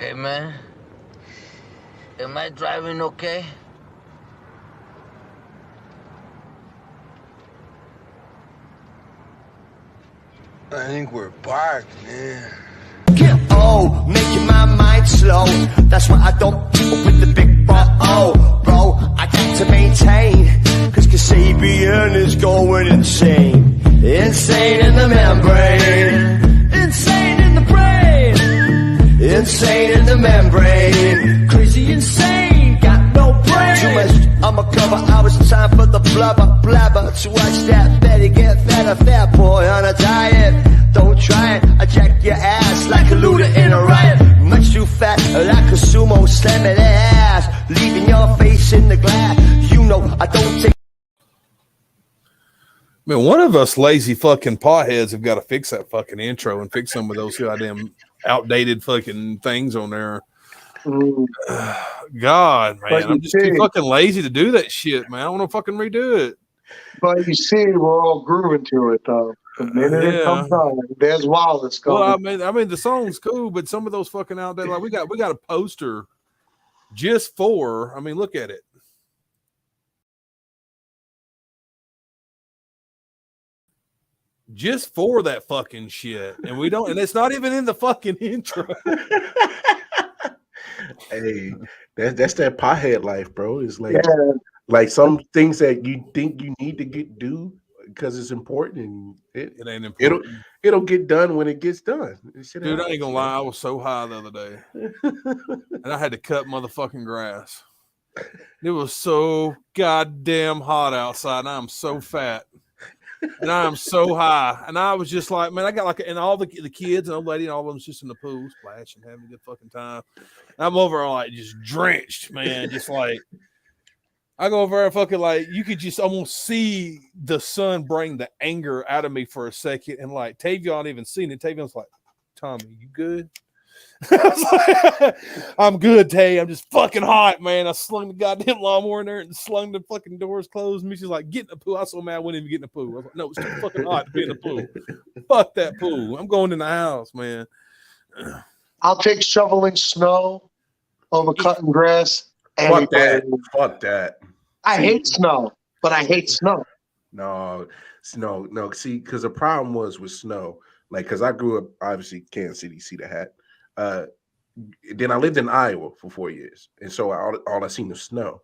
Hey man, am I driving okay? I think we're parked, man. Get old, making my mind slow. That's why I don't deal with the big bro. Oh, bro, I got to maintain. Cause Kasabian is going insane. Insane in the membrane. Insane in the brain. Insane in the membrane. Crazy insane, got no brain. Too much, I'ma cover hours, time for the blubber, blabber. To watch that Betty get fatter, fat boy on a diet. Don't try it, I jack your ass like a looter in a riot. Much too fat, like a sumo, slamming ass. Leaving your face in the glass. You know I don't take. Man, one of us lazy fucking potheads have got to fix that fucking intro and fix some of those goddamn outdated fucking things on there. God, man, I'm just too fucking lazy to do that shit, man. I want to fucking redo it. But you see, we're all grooving to it, though. The minute it comes on, there's Wallace going. Well, I mean, the song's cool, but some of those fucking outdated, like we got a poster just for. I mean, look at it. Just for that fucking shit, and we don't, and it's not even in the fucking intro. Hey, that's that pothead life, bro. It's like some things that you think you need to do because it's important, and it ain't important. It'll get done when it gets done. Dude, I ain't gonna lie, I was so high the other day, and I had to cut motherfucking grass. It was so goddamn hot outside, and I'm so fat. And I'm so high, and I was just like, man, I got and all the kids and old lady and all of them's just in the pool splashing, having a good fucking time. And I'm over like just drenched, man, just like I go over there fucking like you could just almost see the sun bring the anger out of me for a second, and like Tavion even seen it. Tavion's like, Tommy, you good? I was like, I'm good, Tay. I'm just fucking hot, man. I slung the goddamn lawnmower in there and slung the fucking doors closed. And she's like, get in the pool. I was so mad I wouldn't even get in the pool. I was like, no, it's too fucking hot to be in the pool. Fuck that pool. I'm going in the house, man. I'll take shoveling snow over cutting grass. Fuck that. Fuck that. I hate snow, but I hate snow. No. See, because the problem was with snow, like, because I grew up, obviously, Kansas City, see the hat. Then I lived in Iowa for 4 years, and so all I seen was snow.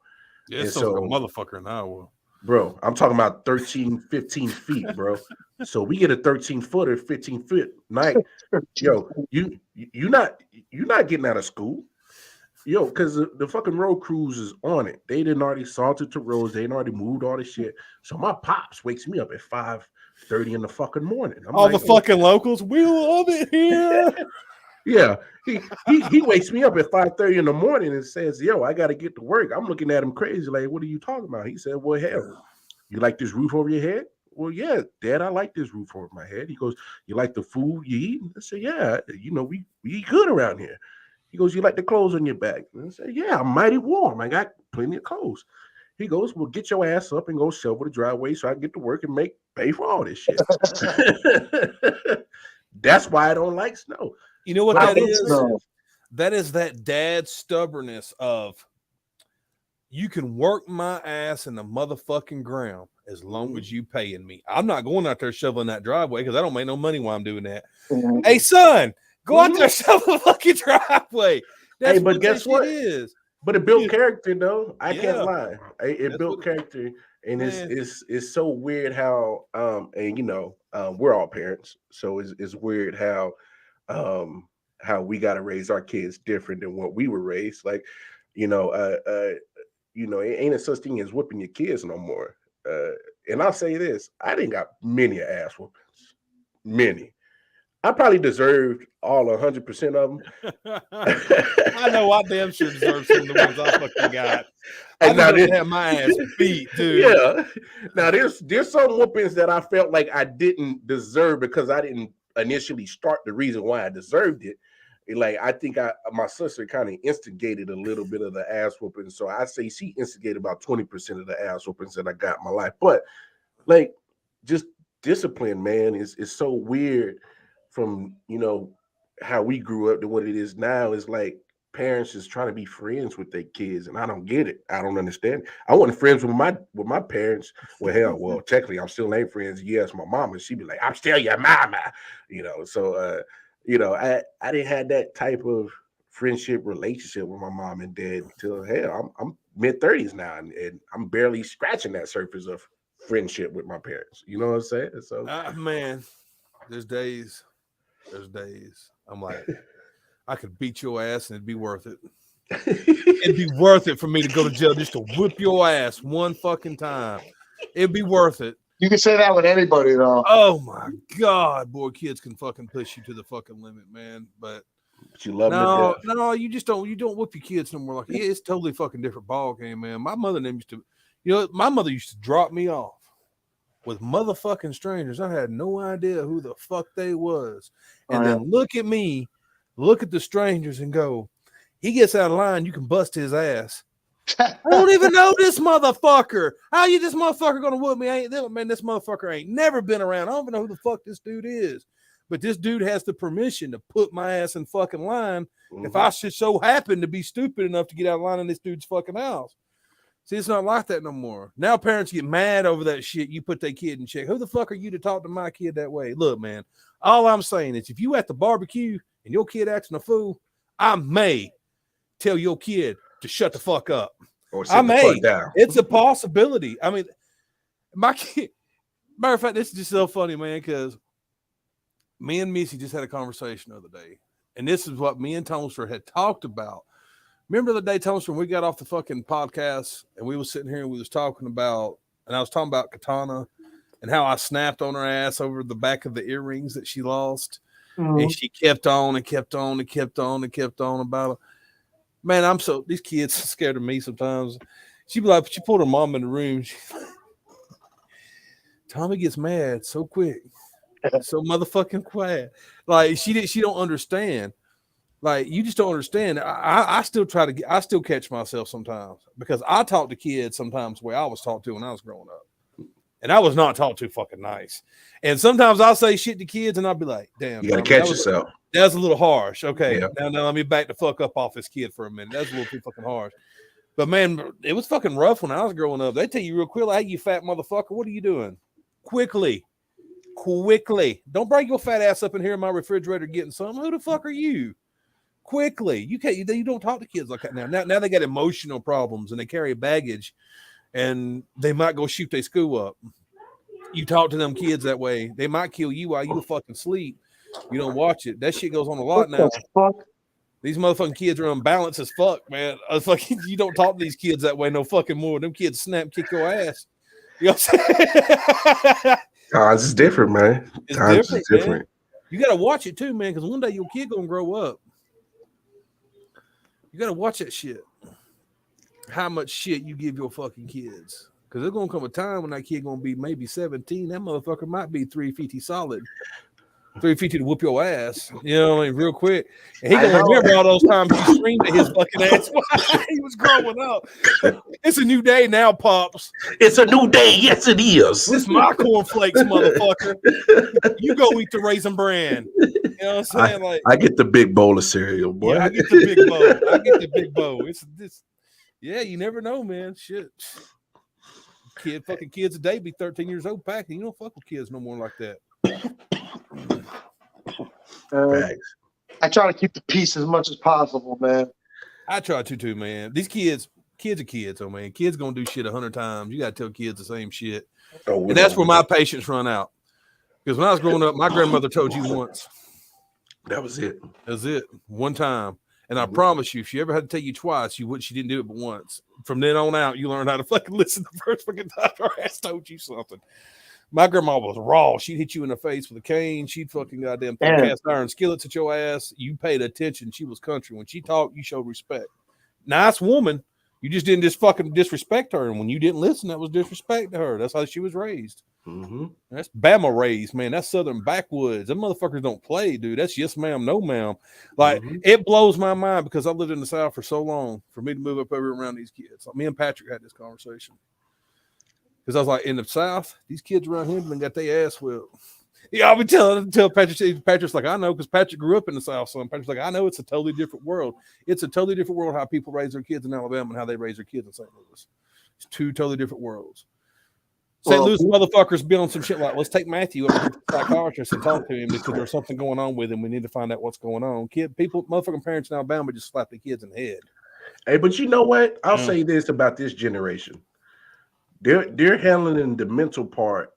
Yeah, it's so, like a motherfucker in Iowa. Bro, I'm talking about 13, 15 feet, bro. So we get a 13-footer, 15-foot night. Yo, you're not getting out of school. Yo, because the fucking road crews is on it. They didn't already salted the roads. They didn't already moved all this shit. So my pops wakes me up at 5:30 in the fucking morning. I'm all like, the fucking locals, we love it here. Yeah, he wakes me up at 5:30 in the morning and says, yo, I got to get to work. I'm looking at him crazy, like, what are you talking about? He said, well, hell, you like this roof over your head? Well, yeah, Dad, I like this roof over my head. He goes, you like the food you eat? I said, yeah, we eat good around here. He goes, you like the clothes on your back? And I said, yeah, I'm mighty warm. I got plenty of clothes. He goes, well, get your ass up and go shovel the driveway so I can get to work and pay for all this shit. That's why I don't like snow. You know what that is? That is that dad stubbornness of you can work my ass in the motherfucking ground as long as you paying me. I'm not going out there shoveling that driveway because I don't make no money while I'm doing that. Hey, son, go out there shovel the fucking driveway. That's but guess what? It is. But it built character, though. I can't lie. It built character, and it's so weird how we're all parents, so it's weird how we got to raise our kids different than what we were raised. Like, it ain't a such thing as whipping your kids no more. And I'll say this: I didn't got many ass whoopings, many. I probably deserved all 100% of them. I know I damn sure deserve some of the ones I fucking got. I didn't have my ass beat, dude. Yeah. Now there's some whoopings that I felt like I didn't deserve because I didn't initially start the reason why I deserved it. Like I think my sister kind of instigated a little bit of the ass whooping, so I say she instigated about 20% of the ass whoopings that I got in my life. But like, just discipline, man, is so weird. From how we grew up to what it is now is like parents is trying to be friends with their kids, and I don't get it. I don't understand. I wasn't friends with my parents. Well, hell, well, technically, I'm still ain't friends. Yes, my mama, she'd be like, "I'm still your mama," you know. So, I didn't have that type of friendship relationship with my mom and dad until hell. I'm mid-30s now, and I'm barely scratching that surface of friendship with my parents. You know what I'm saying? So, man, there's days. I'm like, I could beat your ass and it'd be worth it. It'd be worth it for me to go to jail just to whip your ass one fucking time. It'd be worth it. You can say that with anybody, though. Oh my God, boy, kids can fucking push you to the fucking limit, man. But you love them to death. No, you don't whip your kids no more. Like, yeah, it's totally fucking different ball game, man. My mother used to drop me off with motherfucking strangers. I had no idea who the fuck they was. And then look at me, look at the strangers and go, he gets out of line, you can bust his ass. I don't even know this motherfucker. How you this motherfucker gonna whoop me? This motherfucker ain't never been around. I don't even know who the fuck this dude is. But this dude has the permission to put my ass in fucking line if I should so happen to be stupid enough to get out of line in this dude's fucking house. See, it's not like that no more. Now parents get mad over that shit. You put their kid in check. Who the fuck are you to talk to my kid that way? Look, man, all I'm saying is if you at the barbecue and your kid acting a fool, I may tell your kid to shut the fuck up. Or sit the fuck down. It's a possibility. I mean, my kid, matter of fact, this is just so funny, man, because me and Missy just had a conversation the other day. And this is what me and Tonster had talked about. Remember the day, Tonster, when we got off the fucking podcast and we was sitting here and we was talking about, and I was talking about Katana and how I snapped on her ass over the back of the earrings that she lost. Mm-hmm. And she kept on and kept on and kept on and kept on about it. Man, these kids are scared of me sometimes. She'd be like, she pulled her mom in the room. Tommy gets mad so quick. So motherfucking quiet. Like she don't understand. Like you just don't understand. I still catch myself sometimes because I talk to kids sometimes the way I was talked to when I was growing up. And I was not taught to fucking nice. And sometimes I'll say shit to kids and I'll be like, damn. You gotta catch yourself. That's a little harsh. Okay. Yeah. Now let me back the fuck up off this kid for a minute. That's a little too fucking harsh. But man, it was fucking rough when I was growing up. They tell you real quick, like, hey, you fat motherfucker, what are you doing? Quickly. Don't bring your fat ass up in here in my refrigerator getting something. Who the fuck are you? Quickly. You don't talk to kids like that now. Now they got emotional problems and they carry baggage and they might go shoot their school up. You talk to them kids that way, they might kill you while you fucking sleep. You don't watch it. That shit goes on a lot now. These motherfucking kids are unbalanced as fuck, man. You don't talk to these kids that way no fucking more. Them kids snap, kick your ass. You know what I'm saying? Times is different, man. Times is different. Man. You got to watch it too, man, because one day your kid gonna grow up. You got to watch that shit. How much shit you give your fucking kids. Because there's going to come a time when that kid going to be maybe 17. That motherfucker might be 350 solid. 350 to whoop your ass. You know what I mean? Real quick. And he going to remember all those times you screamed at his fucking ass while he was growing up. It's a new day now, Pops. It's a new day. Yes, it is. This is my cornflakes, motherfucker. You go eat the Raisin Bran. You know what I'm saying? I get the big bowl of cereal, boy. Yeah, I get the big bowl. It's this. Yeah, you never know, man. Shit. Fucking kids today be 13 years old packing. You don't fuck with kids no more like that. I try to keep the peace as much as possible, man. I try to too, man. These kids are kids, oh man. Kids gonna do shit 100 times. You gotta tell kids the same shit. And that's where my patience run out. Because when I was growing up, my grandmother told you once. That was it. That's it. One time. And I promise you, if she ever had to tell you twice, she didn't do it but once. From then on out, you learn how to fucking listen the first fucking time her ass told you something. My grandma was raw. She'd hit you in the face with a cane. She'd fucking goddamn throw cast iron skillets at your ass. You paid attention. She was country. When she talked, you showed respect. Nice woman. You just didn't just fucking disrespect her. And when you didn't listen, that was disrespect to her. That's how she was raised. Mm-hmm. That's Bama raised, man. That's Southern backwoods. Them motherfuckers don't play, dude. That's yes, ma'am, no, ma'am. Like, it blows my mind because I lived in the South for so long for me to move up over around these kids. Like, me and Patrick had this conversation. Because I was like, in the South, these kids around here done got their ass whipped. Yeah, I'll be telling Patrick. Patrick's like, I know, because Patrick grew up in the South. So Patrick's like, I know it's a totally different world. It's a totally different world how people raise their kids in Alabama and how they raise their kids in St. Louis. It's two totally different worlds. St. Louis motherfuckers be on some shit like, let's take Matthew over to the psychiatrist and talk to him because there's something going on with him. We need to find out what's going on. Motherfucking parents in Alabama just slap the kids in the head. Hey, but you know what? I'll say this about this generation. They're handling the mental part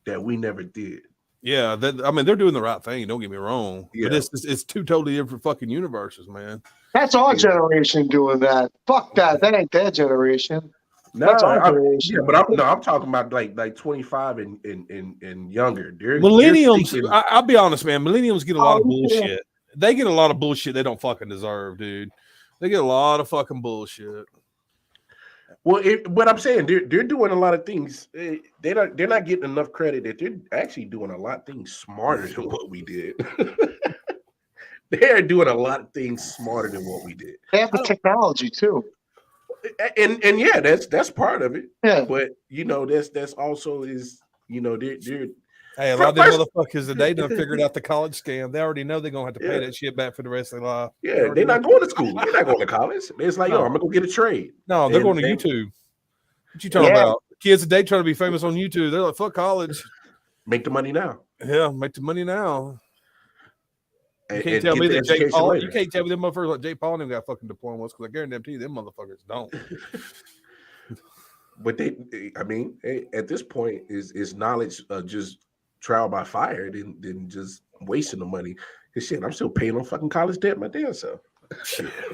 that we never did. Yeah, they're doing the right thing. Don't get me wrong. Yeah. But it's two totally different fucking universes, man. That's our generation doing that. Fuck that. That ain't their generation. No, I'm talking about like 25 and younger. Millennials, I'll be honest, man. Millennials get a lot of bullshit. They get a lot of bullshit they don't fucking deserve, dude. They get a lot of fucking bullshit. Well, what I'm saying, they're doing a lot of things. They're not getting enough credit that they're actually doing a lot of things smarter than what we did. They're doing a lot of things smarter than what we did. They have the technology too. And yeah, that's part of it. Yeah. But that's also is they're hey, a lot of them motherfuckers today done figured out the college scam. They already know they're gonna have to pay that shit back for the rest of their life. Yeah, they're not going to school. They're not going to college. It's like, I'm gonna go get a trade. No, they're going to YouTube. What you talking about? Kids today trying to be famous on YouTube. They're like, fuck college. Make the money now. Yeah, make the money now. You can't And tell me that Jay Paul. later. You can't tell me them motherfuckers like Jay Paul and them got fucking diplomas, because I guarantee you them motherfuckers don't. But at this point, is knowledge just trial by fire than just wasting the money. Because shit, I'm still paying on fucking college debt my damn self.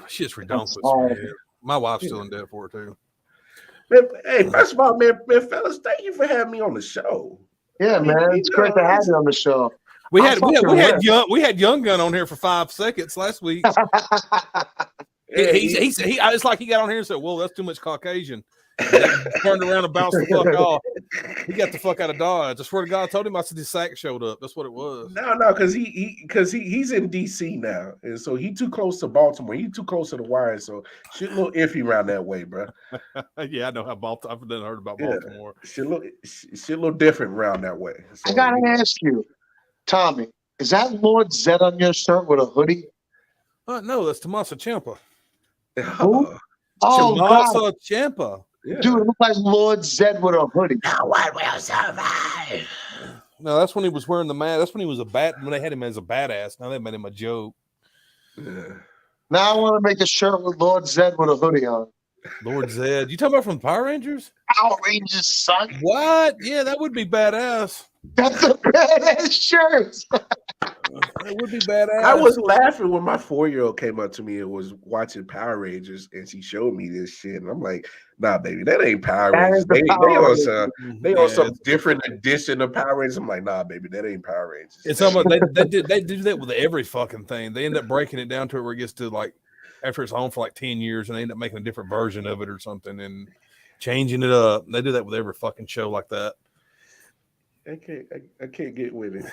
Shit's ridiculous, man. My wife's still in debt for it too. Man, hey, first of all, man, fellas, thank you for having me on the show. Yeah, man, it's great to have you on the show. We had Young Gun on here for 5 seconds last week. It's like he got on here and said, "Well, that's too much Caucasian." Turned around and bounced the fuck off. He got the fuck out of Dodge. I swear to God, I told him I said his sack showed up. That's what it was. No, because he's in DC now, and so he too close to Baltimore. He too close to the wire, so shit a little iffy around that way, bro. Yeah, I know how Baltimore. I've never heard about Baltimore. Shit a little different around that way. So, I gotta ask you, Tommy, is that Lord Zed on your shirt with a hoodie? No, that's Tommaso Ciampa. Who? Oh, Tommaso Ciampa. Yeah. Dude, it looked like Lord Zed with a hoodie. No one will survive. No, that's when he was wearing the mask. That's when he was when they had him as a badass. Now they made him a joke. Yeah. Now I want to make a shirt with Lord Zed with a hoodie on. Lord Zed. You talking about from Power Rangers? Power Rangers, son. What? Yeah, that would be badass. That's a badass shirt. It would be badass. I was laughing when my 4-year-old came up to me and was watching Power Rangers, and she showed me this shit, and I'm like, "Nah, baby, that ain't Power Rangers. They on some different edition of Power Rangers." I'm like, "Nah, baby, that ain't Power Rangers." It's almost they do that with every fucking thing. They end up breaking it down to where it gets to like after it's on for like 10 years, and they end up making a different version of it or something and changing it up. They do that with every fucking show like that. I can't get with it.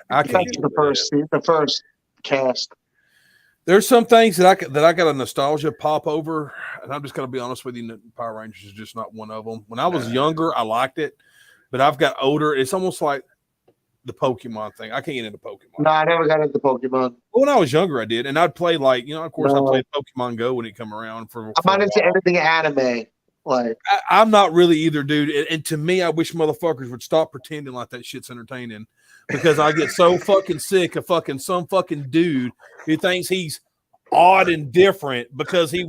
I can't get the first cast. There's some things that I got a nostalgia pop over, and I'm just gonna be honest with you. Power Rangers is just not one of them. When I was younger, I liked it, but I've got older. It's almost like the Pokemon thing. I can't get into Pokemon. No, I never got into Pokemon. When I was younger, I did, and I'd play I played Pokemon Go when it come around. I'm not into anything anime. Like I'm not really either, dude. And to me, I wish motherfuckers would stop pretending like that shit's entertaining, because I get so fucking sick of some fucking dude who thinks he's odd and different because he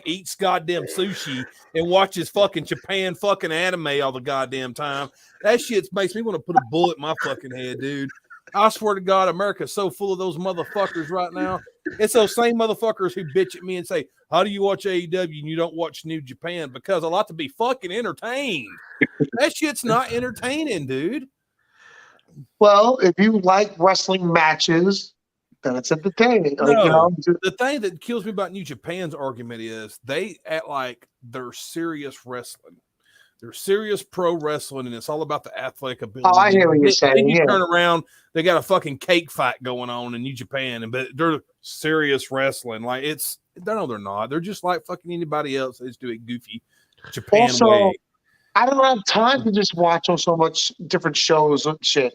eats goddamn sushi and watches fucking Japan fucking anime all the goddamn time. That shit makes me want to put a bullet in my fucking head, dude. I swear to God, America's so full of those motherfuckers right now. It's those same motherfuckers who bitch at me and say, "How do you watch AEW and you don't watch New Japan?" Because I like to be fucking entertained. That shit's not entertaining, dude. Well, if you like wrestling matches, then it's entertaining. The thing that kills me about New Japan's argument is they act like they're serious wrestling. They're serious pro wrestling, and it's all about the athletic ability. Oh, I hear what you're saying. Then you turn around, they got a fucking cake fight going on in New Japan, but they're serious wrestling. Like they're not. They're just like fucking anybody else. They just do it goofy Japan way. I don't have time to just watch so much different shows and shit.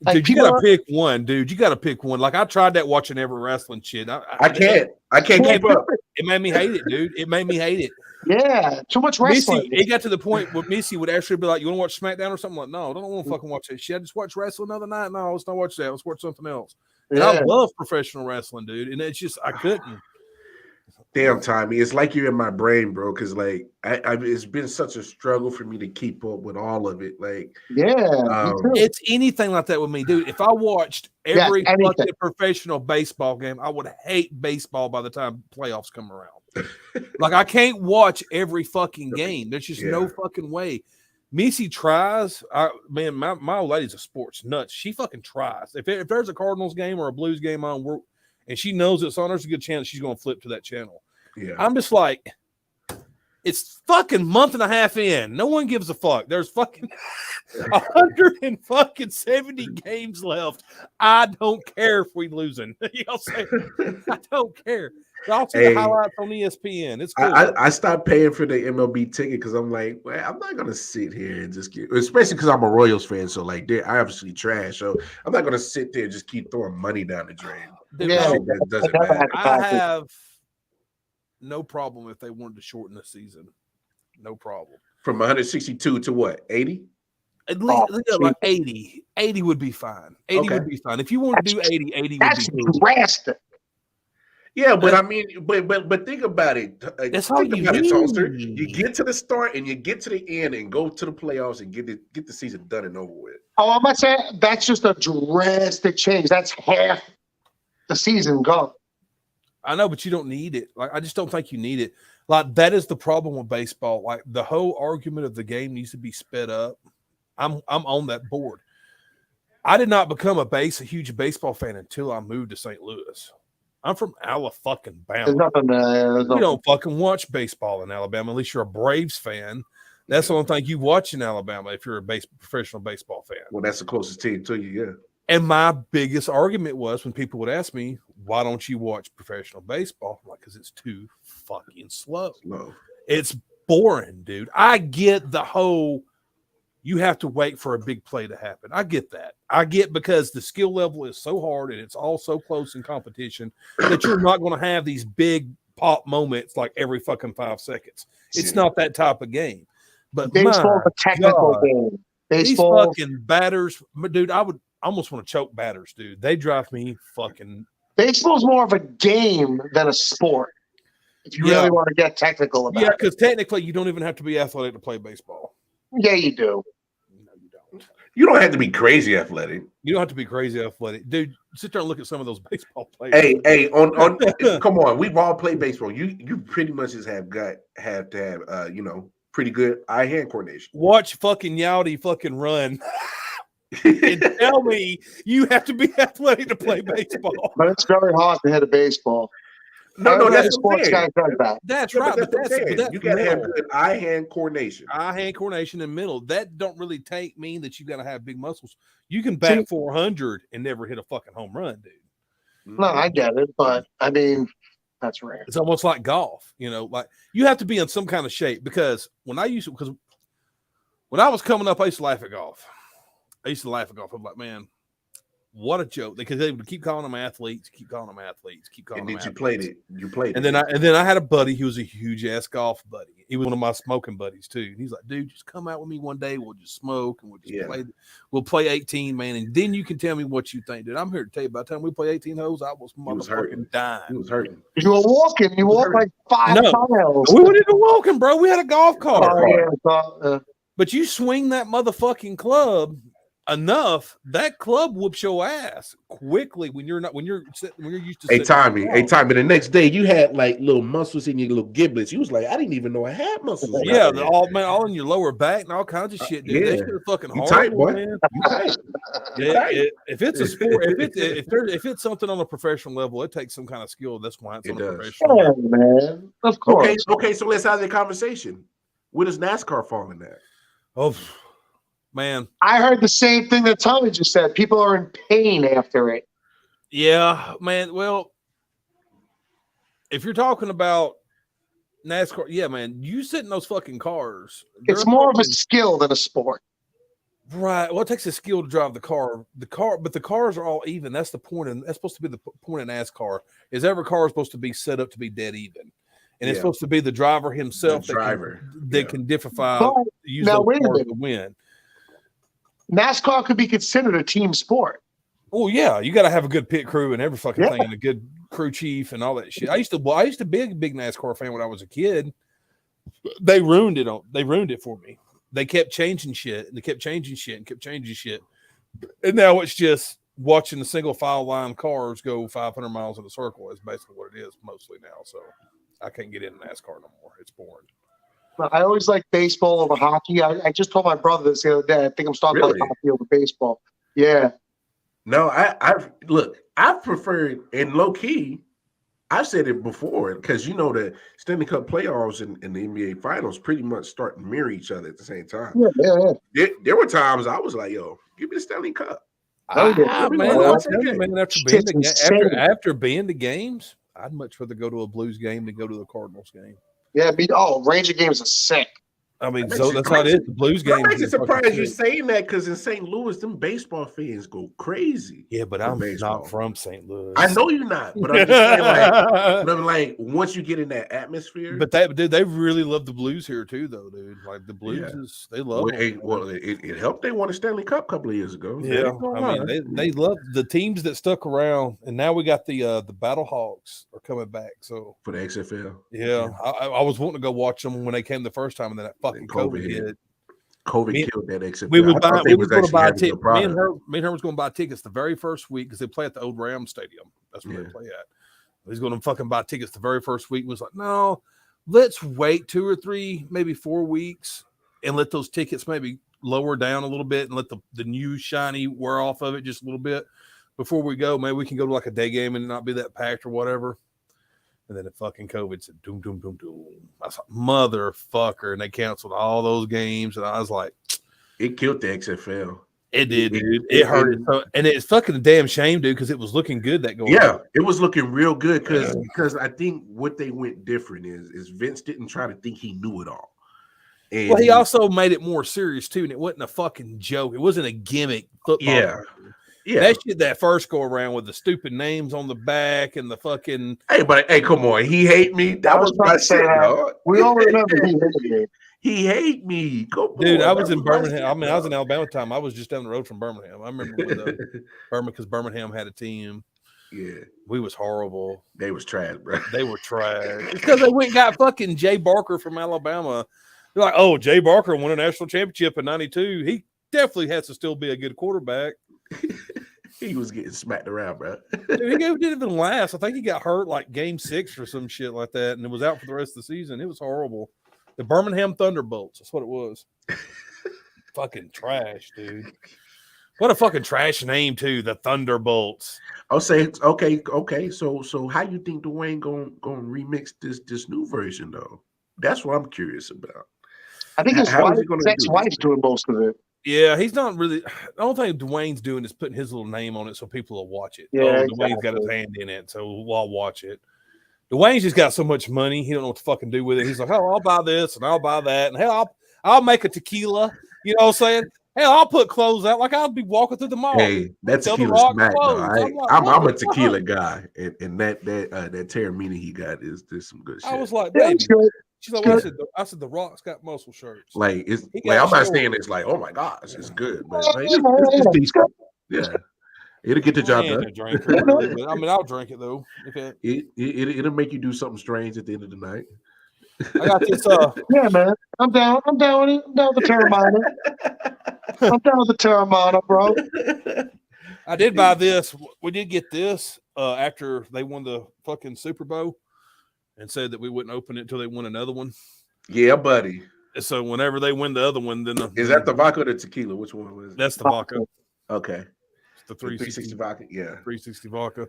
Like, dude, you gotta pick one, dude. You gotta pick one. Like I tried that watching every wrestling shit. I can't keep up. It made me hate it, dude. It made me hate it. Yeah, too much wrestling. Missy, it got to the point where Missy would actually be like, "You want to watch SmackDown or something?" Like, no, I don't want to fucking watch that shit. I just watch wrestling the other night. No, let's not watch that. Let's watch something else. And I love professional wrestling, dude. And it's just I couldn't. Damn, Tommy, it's like you're in my brain, bro. Because like it's been such a struggle for me to keep up with all of it. Like, it's anything like that with me, dude. If I watched every fucking professional baseball game, I would hate baseball by the time playoffs come around. Like I can't watch every fucking game. There's just no fucking way. Missy tries. Man, my old lady's a sports nuts. She fucking tries. If there's a Cardinals game or a Blues game on, and she knows it's on, there's a good chance she's going to flip to that channel. Yeah, I'm just like, it's fucking month and a half in. No one gives a fuck. There's fucking 170 games left. I don't care if we losing. You know what I'm saying? I don't care. I'll see the highlights on ESPN. It's cool. I stopped paying for the MLB ticket because I'm like, well, I'm not gonna sit here and just especially because I'm a Royals fan. So like, they're obviously trash. So I'm not gonna sit there and just keep throwing money down the drain. Dude, that doesn't matter. I have no problem if they wanted to shorten the season. No problem. From 162 to what? 80? At least like 80. 80 would be fine. 80 would be fine. If you want to do 80, 80 would be cool. Drastic. Yeah, but I mean, but think about it. That's all you need. Tonster. You get to the start and you get to the end and go to the playoffs and get the season done and over with. Oh, I'm not saying that's just a drastic change. That's half the season gone. I know, but you don't need it. Like I just don't think you need it. Like that is the problem with baseball. Like the whole argument of the game needs to be sped up. I'm on that board. I did not become a huge baseball fan until I moved to St. Louis. I'm from Alabama. There's nothing. You don't fucking watch baseball in Alabama unless you're a Braves fan. That's the only thing you watch in Alabama if you're a professional baseball fan. Well, that's the closest team to you, yeah. And my biggest argument was when people would ask me, why don't you watch professional baseball? I'm like, because it's too fucking slow. It's boring, dude. I get the whole you have to wait for a big play to happen. I get that. I get because the skill level is so hard and it's all so close in competition that you're not going to have these big pop moments like every fucking 5 seconds. It's not that type of game. But baseball's a technical game. Baseball, these fucking batters, dude, I would almost want to choke batters, dude. They drive me fucking. Baseball's more of a game than a sport. If you really want to get technical about it. Yeah, because technically you don't even have to be athletic to play baseball. Yeah, you do. No, you don't. You don't have to be crazy athletic. You don't have to be crazy athletic. Dude, sit there and look at some of those baseball players. Hey, on come on. We've all played baseball. You pretty much just have to have pretty good eye-hand coordination. Watch fucking Yachty fucking run. And tell me you have to be athletic to play baseball. But it's very hard to hit a baseball. No, that's sports guy does that. That's right. But that's you gotta have good eye-hand coordination. Eye-hand coordination and mental. That don't really mean that you gotta have big muscles. You can bat 400 and never hit a fucking home run, dude. No, I get it, but I mean, that's rare. It's almost like golf, like you have to be in some kind of shape because when I was coming up, I used to laugh at golf. I'm like, man, what a joke. Because they would keep calling them athletes, And then you played it. And then I had a buddy who was a huge ass golf buddy. He was one of my smoking buddies too. And he's like, dude, just come out with me one day. We'll just smoke and we'll play 18, man. And then you can tell me what you think, dude. I'm here to tell you, by the time we play 18 holes, I was motherfucking dying. He was hurting. You were walking. You walked like 5 miles. We weren't even walking, bro. We had a golf cart. Oh, But you swing that motherfucking club enough, that club whoops your ass quickly when you're used to. Hey Tommy, the next day you had like little muscles in your little giblets. You was like, I didn't even know I had muscles. Yeah, all in your lower back and all kinds of shit, dude. That shit is fucking hard, tight, boy. Man. You tight. If it's a sport, if it's something on a professional level, it takes some kind of skill. That's why it's on a professional level. Man, of course. Okay, so let's have the conversation. Where does NASCAR fall in that? Oh. Man, I heard the same thing that Tommy just said. People are in pain after it. Yeah, man. Well, if you're talking about NASCAR, yeah, man, you sit in those fucking cars. It's more of a skill than a sport. Right. Well, it takes a skill to drive the car. But the cars are all even. That's the point, and that's supposed to be the point in NASCAR. Is every car is supposed to be set up to be dead even, and it's supposed to be the driver himself that can differify use now, those wait a cars minute. to win. NASCAR could be considered a team sport. Oh yeah, you got to have a good pit crew and every fucking thing, and a good crew chief and all that shit. I used to be a big NASCAR fan when I was a kid. They ruined it for me. They kept changing shit, and they kept changing shit, and kept changing shit. And now it's just watching the single file line cars go 500 miles in a circle is basically what it is mostly now. So I can't get into NASCAR no more. It's boring. I always like baseball over hockey. I just told my brother this the other day. I think I'm starting to like hockey over baseball. Yeah. No, I've preferred, and low key, I've said it before, because you know the Stanley Cup playoffs and the NBA Finals pretty much start to mirror each other at the same time. Yeah. There were times I was like, "Yo, give me the Stanley Cup." Man, after being to games, I'd much rather go to a Blues game than go to the Cardinals game. Yeah, Ranger games are sick. I mean, so that's how it is. The Blues game. I'm actually surprised you're saying that, because in St. Louis, them baseball fans go crazy. Yeah, but I'm not from St. Louis. I know you're not, but I'm just saying, like once you get in that atmosphere. But they really love the Blues here too, though, dude. Like the Blues they love. It helped. They won a Stanley Cup a couple of years ago. Yeah, I mean, they love the teams that stuck around, and now we got the Battle Hawks are coming back. So for the XFL, yeah. I was wanting to go watch them when they came the first time, and then that fucking COVID hit. COVID killed that XFL. We were going to buy a ticket. Me and her was going to buy tickets the very first week because they play at the old Rams Stadium. That's where they play at. He's going to fucking buy tickets the very first week. Was like, no, let's wait 2 or 3, maybe 4 weeks, and let those tickets maybe lower down a little bit, and let the new shiny wear off of it just a little bit before we go. Maybe we can go to like a day game and not be that packed or whatever. And then the fucking COVID said, doom, doom, doom, doom. I was like, motherfucker. And they canceled all those games. And I was like, it killed the XFL. It did, dude. It hurt. And it's fucking a damn shame, dude, because it was looking good that going. Yeah, it was looking real good because I think what they went different is Vince didn't try to think he knew it all. And well, he also made it more serious, too. And it wasn't a fucking joke. It wasn't a gimmick football. Yeah, that shit that first go around with the stupid names on the back and the fucking. Hey, come on, he hate me. That was my shit, dog. We all remember he hated me. He hate me, dude. I was in Birmingham. I mean, I was in Alabama time. I was just down the road from Birmingham. I remember when because Birmingham had a team. Yeah, we was horrible. They was trash, bro. They were trash because they went and got fucking Jay Barker from Alabama. They're like, oh, Jay Barker won a national championship in '92. He definitely has to still be a good quarterback. He was getting smacked around, bro. Dude, he didn't even last. I think he got hurt like game 6 or some shit like that, and it was out for the rest of the season. It was horrible. The Birmingham Thunderbolts. That's what it was. Fucking trash, dude. What a fucking trash name, too. The Thunderbolts. I'll say, okay. So how you think Dwayne gonna remix this new version though? That's what I'm curious about. I think his ex-wife's doing most of it. Yeah, he's not really. The only thing Dwayne's doing is putting his little name on it so people will watch it. Yeah, Dwayne's got his hand in it, so I'll watch it. Dwayne's just got so much money, he don't know what to fucking do with it. He's like, oh, I'll buy this and I'll buy that, and hell, I'll make a tequila. You know what I'm saying? Hell, I'll put clothes out like I'll be walking through the mall. Hey, that tequila smack, though. I'm a tequila guy, and that Terramini he got is some good shit. I was like, baby. She's like, I said, the Rock's got muscle shirts. Like, it's like I'm not saying it's like, oh my gosh, it's good, but like, it's decent. Yeah, it'll get the job done. I mean, I'll drink it though. Okay. It'll make you do something strange at the end of the night. I got this. Yeah, man, I'm down. I'm down with it. I'm down with the Terramana. I'm down with the Terramana, bro. I did buy this. We did get this after they won the fucking Super Bowl. And said that we wouldn't open it until they won another one. Yeah, buddy. So whenever they win the other one, then is that the vodka or the tequila? Which one was it? That's the vodka. Okay. It's the 360 vodka. Yeah. 360 vodka.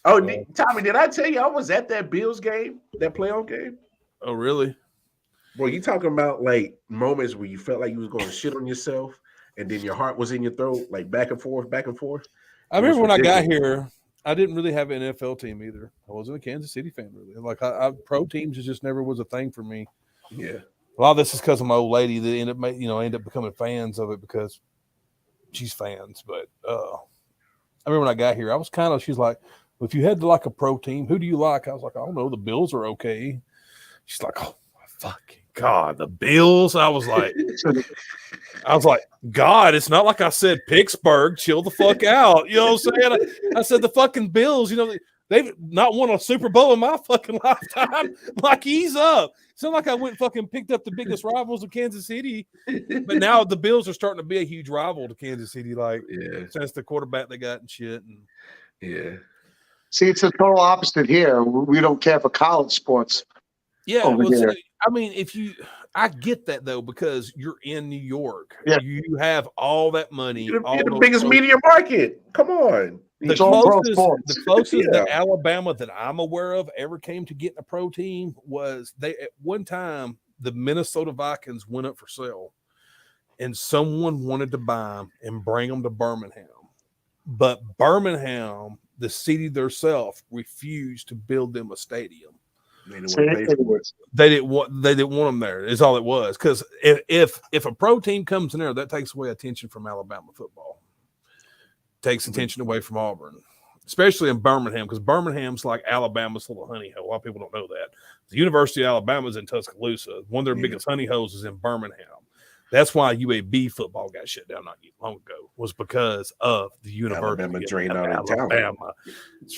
Oh, Tommy, did I tell you I was at that Bills game, that playoff game? Oh, really? Bro, you talking about like moments where you felt like you was going to shit on yourself and then your heart was in your throat, like back and forth, back and forth? I remember when I got here, I didn't really have an NFL team either. I wasn't a Kansas City fan really. Like I pro teams just never was a thing for me. Yeah. A lot of this is because of my old lady that ended up becoming fans of it because she's fans. But I remember when I got here, I was she's like, well, if you had to like a pro team, who do you like? I was like, I don't know, the Bills are okay. She's like, oh my fucking God, the Bills. I was like, God, it's not like I said Pittsburgh, chill the fuck out. You know what I'm saying? I said the fucking Bills, they've not won a Super Bowl in my fucking lifetime. Like, ease up. It's not like I went and fucking picked up the biggest rivals of Kansas City. But now the Bills are starting to be a huge rival to Kansas City, since the quarterback they got and shit. And yeah. See, it's the total opposite here. We don't care for college sports. Yeah, well, I mean, I get that though, because you're in New York. Yeah. You have all that money. You're the biggest media market. Come on. The closest that Alabama that I'm aware of ever came to getting a pro team was at one time the Minnesota Vikings went up for sale, and someone wanted to buy them and bring them to Birmingham, but Birmingham, the city themselves, refused to build them a stadium. They didn't want them there. Is all it was. Because if a pro team comes in there, that takes away attention from Alabama football. Takes attention away from Auburn, especially in Birmingham, because Birmingham's like Alabama's little honey hole. A lot of people don't know that. The University of Alabama is in Tuscaloosa. One of their biggest honey holes is in Birmingham. That's why UAB football got shut down not long ago, was because of the University Alabama of drained all Alabama. their talent.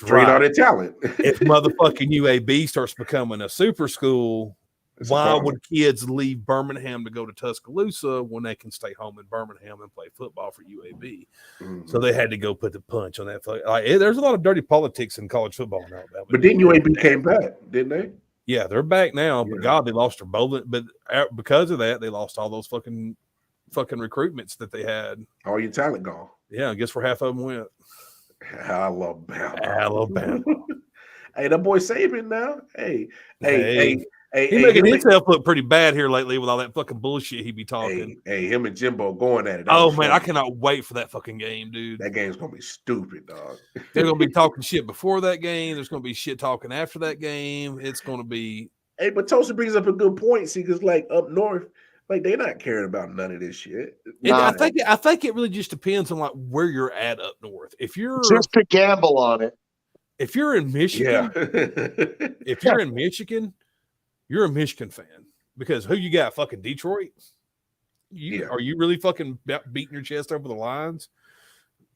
Drained all their talent. If motherfucking UAB starts becoming a super school, why would kids leave Birmingham to go to Tuscaloosa when they can stay home in Birmingham and play football for UAB? Mm-hmm. So they had to go put the punch on that. There's a lot of dirty politics in college football in Alabama. But then UAB came back, didn't they? Yeah, they're back now. But God, they lost their bowling. But because of that, they lost all those fucking recruitments that they had. All your talent gone. Yeah, I guess where half of them went. Alabama. Hey, that boy Saban now. Hey. He's making himself look pretty bad here lately with all that fucking bullshit he be talking. Hey, him and Jimbo going at it. Oh, man, I cannot wait for that fucking game, dude. That game's going to be stupid, dog. They're going to be talking shit before that game. There's going to be shit talking after that game. It's going to be... Hey, but Toaster brings up a good point. See, because, up north, they're not caring about none of this shit. I think it really just depends on, where you're at up north. If you're... Just to gamble on it. If you're in Michigan... You're a Michigan fan, because who you got? Fucking Detroit? Are you really fucking beating your chest over the Lions?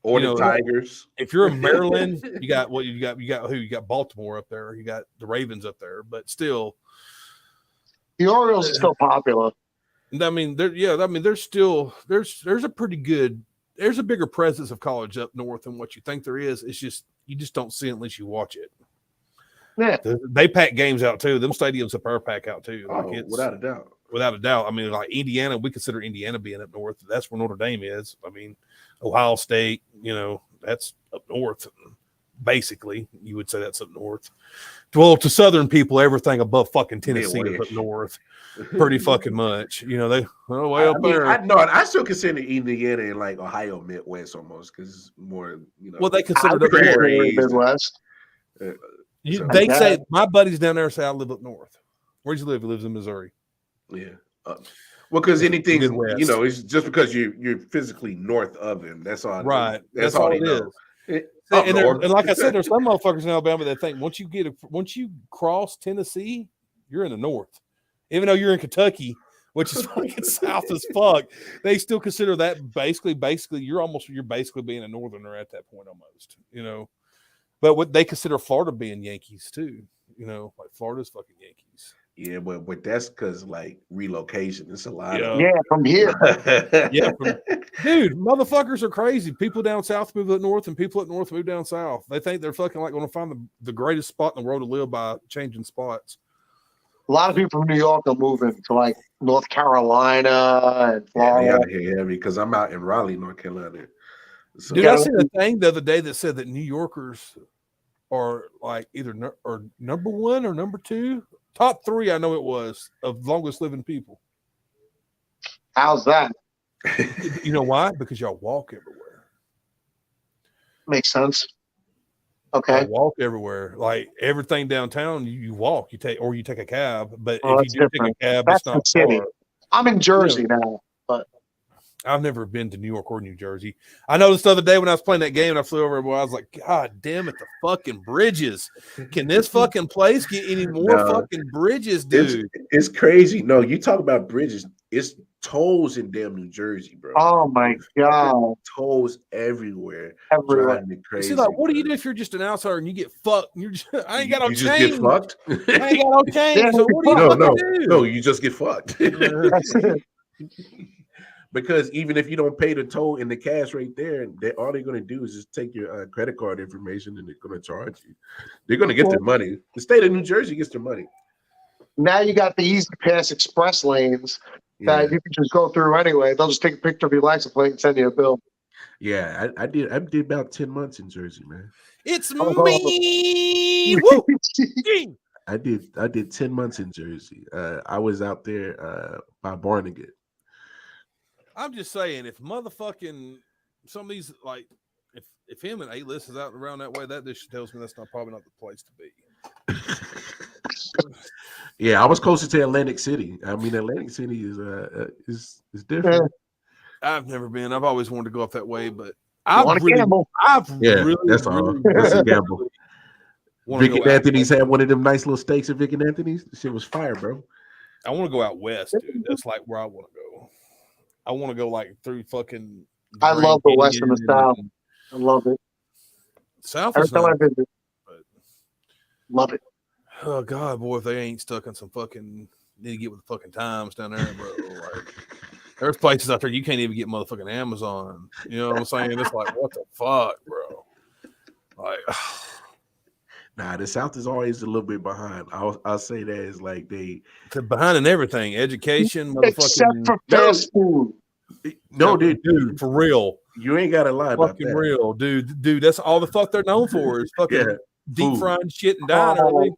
Or the Tigers? If you're in Maryland, you got who? You got Baltimore up there. You got the Ravens up there, but still, the Orioles are still popular. I mean, there's a pretty good. There's a bigger presence of college up north than what you think there is. It's just you just don't see it unless you watch it. Yeah, they pack games out too. Them stadiums are pack out too. Without a doubt. Without a doubt. I mean, Indiana, we consider Indiana being up north. That's where Notre Dame is. I mean, Ohio State, that's up north. Basically, you would say that's up north. Well, to Southern people, everything above fucking Tennessee is up north. Pretty fucking much. They way up there. I still consider Indiana in Ohio Midwest almost, because it's more, Well, they consider it Midwest. They say, my buddies down there say I live up north. Where'd you live? He lives in Missouri. Yeah. Well, because anything, it's just because you're physically north of him. That's all. Right. That's all it is. And like I said, there's some motherfuckers in Alabama that think once you cross Tennessee, you're in the north. Even though you're in Kentucky, which is fucking south as fuck, they still consider that basically you're basically being a northerner at that point almost. But what they consider Florida being Yankees too, Florida's fucking Yankees. Yeah, but that's because relocation. It's a lot. From here. Dude, motherfuckers are crazy. People down south move up north, and people up north move down south. They think they're fucking going to find the greatest spot in the world to live by changing spots. A lot of people from New York are moving to North Carolina and Florida. Yeah, because I'm out in Raleigh, North Carolina. So, dude, I seen a thing the other day that said that New Yorkers are either number one or number two, top three. I know it was of longest living people. How's that? You know why? Because y'all walk everywhere. Makes sense. Okay. I walk everywhere. Like everything downtown, you walk. You take a cab. But Oh, if you that's do take different. a cab, That's it's the not city. far. I'm in Jersey now, but I've never been to New York or New Jersey. I noticed the other day when I was playing that game and I flew over, boy, I was like, God damn it, the fucking bridges. Can this fucking place get any more fucking bridges, dude? It's crazy. No, you talk about bridges. It's tolls in damn New Jersey, bro. oh my God, Tolls everywhere. everywhere. Driving me crazy. See, like, what do you do if you're just an outsider and you get fucked? You're just, I ain't got no You just get change. fucked? I ain't got no change. Yeah, So what do you fucking do? No, you just get fucked. That's it. Because even if you don't pay the toll in the cash right there, all they're going to do is just take your credit card information and they're going to charge you. They're going to get their money. The state of New Jersey gets their money. Now you got the Easy Pass Express lanes that you can just go through anyway. They'll just take a picture of your license plate and send you a bill. Yeah, I did about 10 months in Jersey, man. It's me. Woo! I did 10 months in Jersey. I was out there by Barnegat. I'm just saying, if motherfucking some of these, like, if him and A-list is out around that way, that just tells me that's probably not the place to be. Yeah, I was closer to Atlantic City. I mean, Atlantic City is different. I've never been. I've always wanted to go up that way, but That's all. That's a gamble. Vic and Anthony's had one of them nice little steaks at Vic and Anthony's. The shit was fire, bro. I want to go out west, dude. That's like where I want to go. I want to go like through fucking. I love the West and the South. I love it. South Every is time nice, I visit, love it. Oh God, boy, if they ain't stuck in some fucking, need to get with the fucking times down there, bro. Like, there's places out there you can't even get motherfucking Amazon. You know what I'm saying? It's like, what the fuck, bro? Like, nah, the South is always a little bit behind. I'll say that is like they're behind in everything, education, except for fast food. No, dude, for real. You ain't gotta lie about fucking that. Real, dude. That's all the fuck they're known for is fucking deep frying shit and dying early.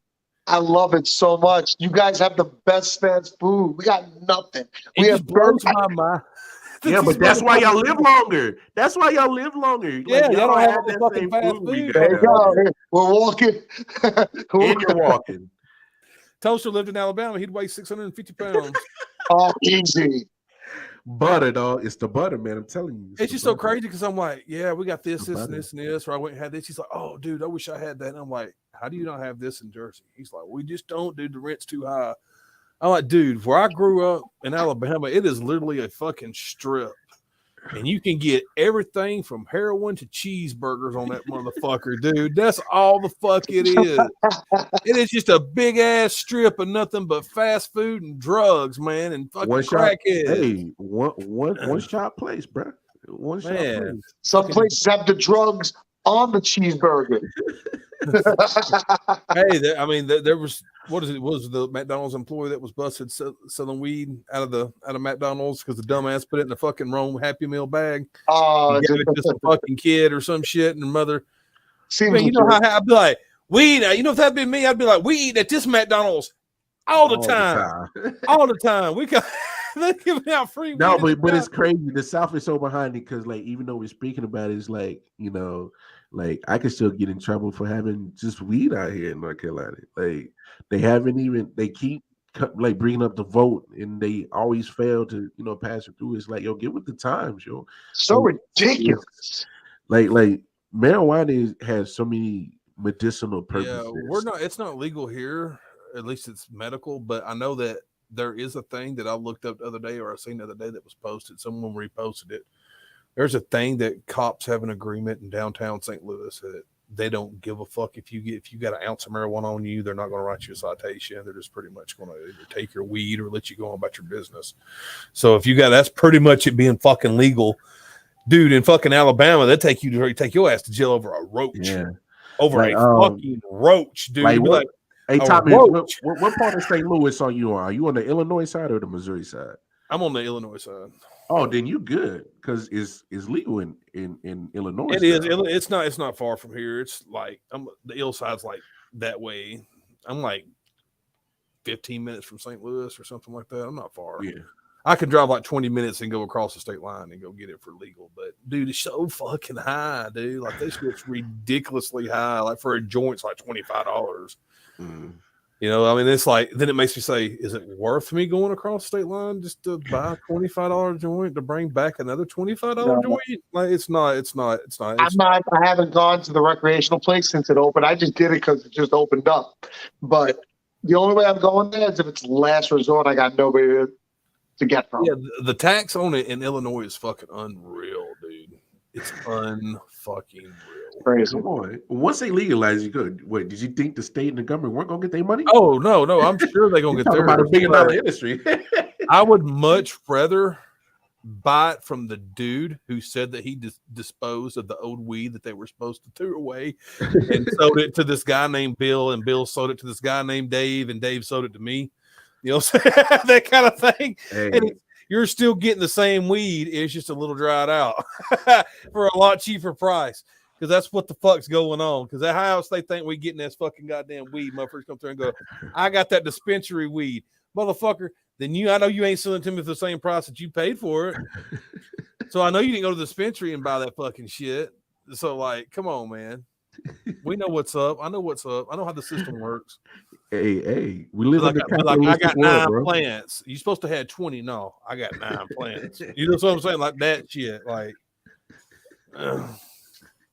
I love it so much. You guys have the best fast food. We got nothing. It just blows my mind. Yeah, but that's why y'all live longer. That's why y'all live longer. Yeah, like, y'all don't have the fucking fast food. There you go. We're walking. And you're walking. Tonster lived in Alabama. He'd weigh 650 pounds. Oh, easy. Butter, dog. It's the butter, man. I'm telling you. It's just so crazy because I'm like, yeah, we got this, and this. Or I went and had this. He's like, oh, dude, I wish I had that. And I'm like, how do you not have this in Jersey? He's like, we just don't, dude. The rent's too high. I'm like, dude, where I grew up in Alabama, it is literally a fucking strip. And you can get everything from heroin to cheeseburgers on that motherfucker, dude. That's all the fuck it is. It is just a big ass strip of nothing but fast food and drugs, man, and fucking crackheads. Hey, one shot place, bro. One shot place. Some places have the drugs on the cheeseburger. Hey, I mean, there was was the McDonald's employee that was busted selling weed out of McDonald's because the dumbass put it in the fucking wrong Happy Meal bag. Oh, gave it to some fucking kid or some shit, and her mother. Man, you know how I'd be like, we eat. You know if that'd been me, I'd be like, we eat at this McDonald's all the time. All the time. We got they're giving out free. No, but it's crazy. The South is so behind it because, like, even though we're speaking about it, it's like, you know, like I could still get in trouble for having just weed out here in North Carolina. Like they keep like bringing up the vote, and they always fail to, you know, pass it through. It's like, yo, get with the times, yo. So ridiculous. Like marijuana has so many medicinal purposes. Yeah, it's not legal here. At least it's medical, but I know that there is a thing that I looked up the other day, or I seen the other day that was posted. Someone reposted it. There's a thing that cops have an agreement in downtown St. Louis that they don't give a fuck if you got an ounce of marijuana on you. They're not going to write you a citation. They're just pretty much going to either take your weed or let you go on about your business. So if that's pretty much it being fucking legal, dude. In fucking Alabama, they take your ass to jail over a roach. Yeah. Over like, a fucking roach, dude. Hey, Tommy, what part of St. Louis are you on? Are you on the Illinois side or the Missouri side? I'm on the Illinois side. Oh, then you good because it's legal in Illinois. It is. It's not far from here. It's like the ill side's like that way. I'm like 15 minutes from St. Louis or something like that. I'm not far. Yeah. I could drive like 20 minutes and go across the state line and go get it for legal. But dude, it's so fucking high, dude. Like this shit's ridiculously high. Like for a joint, it's like $25. You know, I mean, it's like then it makes me say, is it worth me going across the state line just to buy a $25 joint to bring back another $25 joint? Like it's not. I haven't gone to the recreational place since it opened. I just did it because it just opened up. But the only way I'm going there is if it's last resort. I got nobody to get from. Yeah, the tax on it in Illinois is fucking unreal, dude. It's unfucking real. Crazy. Come on. Once they legalize, you good. Wait, did you think the state and the government weren't gonna get their money? Oh no, I'm sure they're gonna get there. About $1 billion industry. I would much rather buy it from the dude who said that he disposed of the old weed that they were supposed to throw away and sold it to this guy named Bill, and Bill sold it to this guy named Dave, and Dave sold it to me. You know, that kind of thing. Hey. And you're still getting the same weed. It's just a little dried out for a lot cheaper price. Because that's what the fuck's going on. Because how else they think we getting this fucking goddamn weed? Motherfuckers come through and go, I got that dispensary weed. Motherfucker, then I know you ain't selling it to me for the same price that you paid for it. So I know you didn't go to the dispensary and buy that fucking shit. So like, come on, man. We know what's up. I know what's up. I know how the system works. Hey, we live in I got 9 plants. You're supposed to have 20. No, I got 9 plants. You know what I'm saying? Like that shit. Like,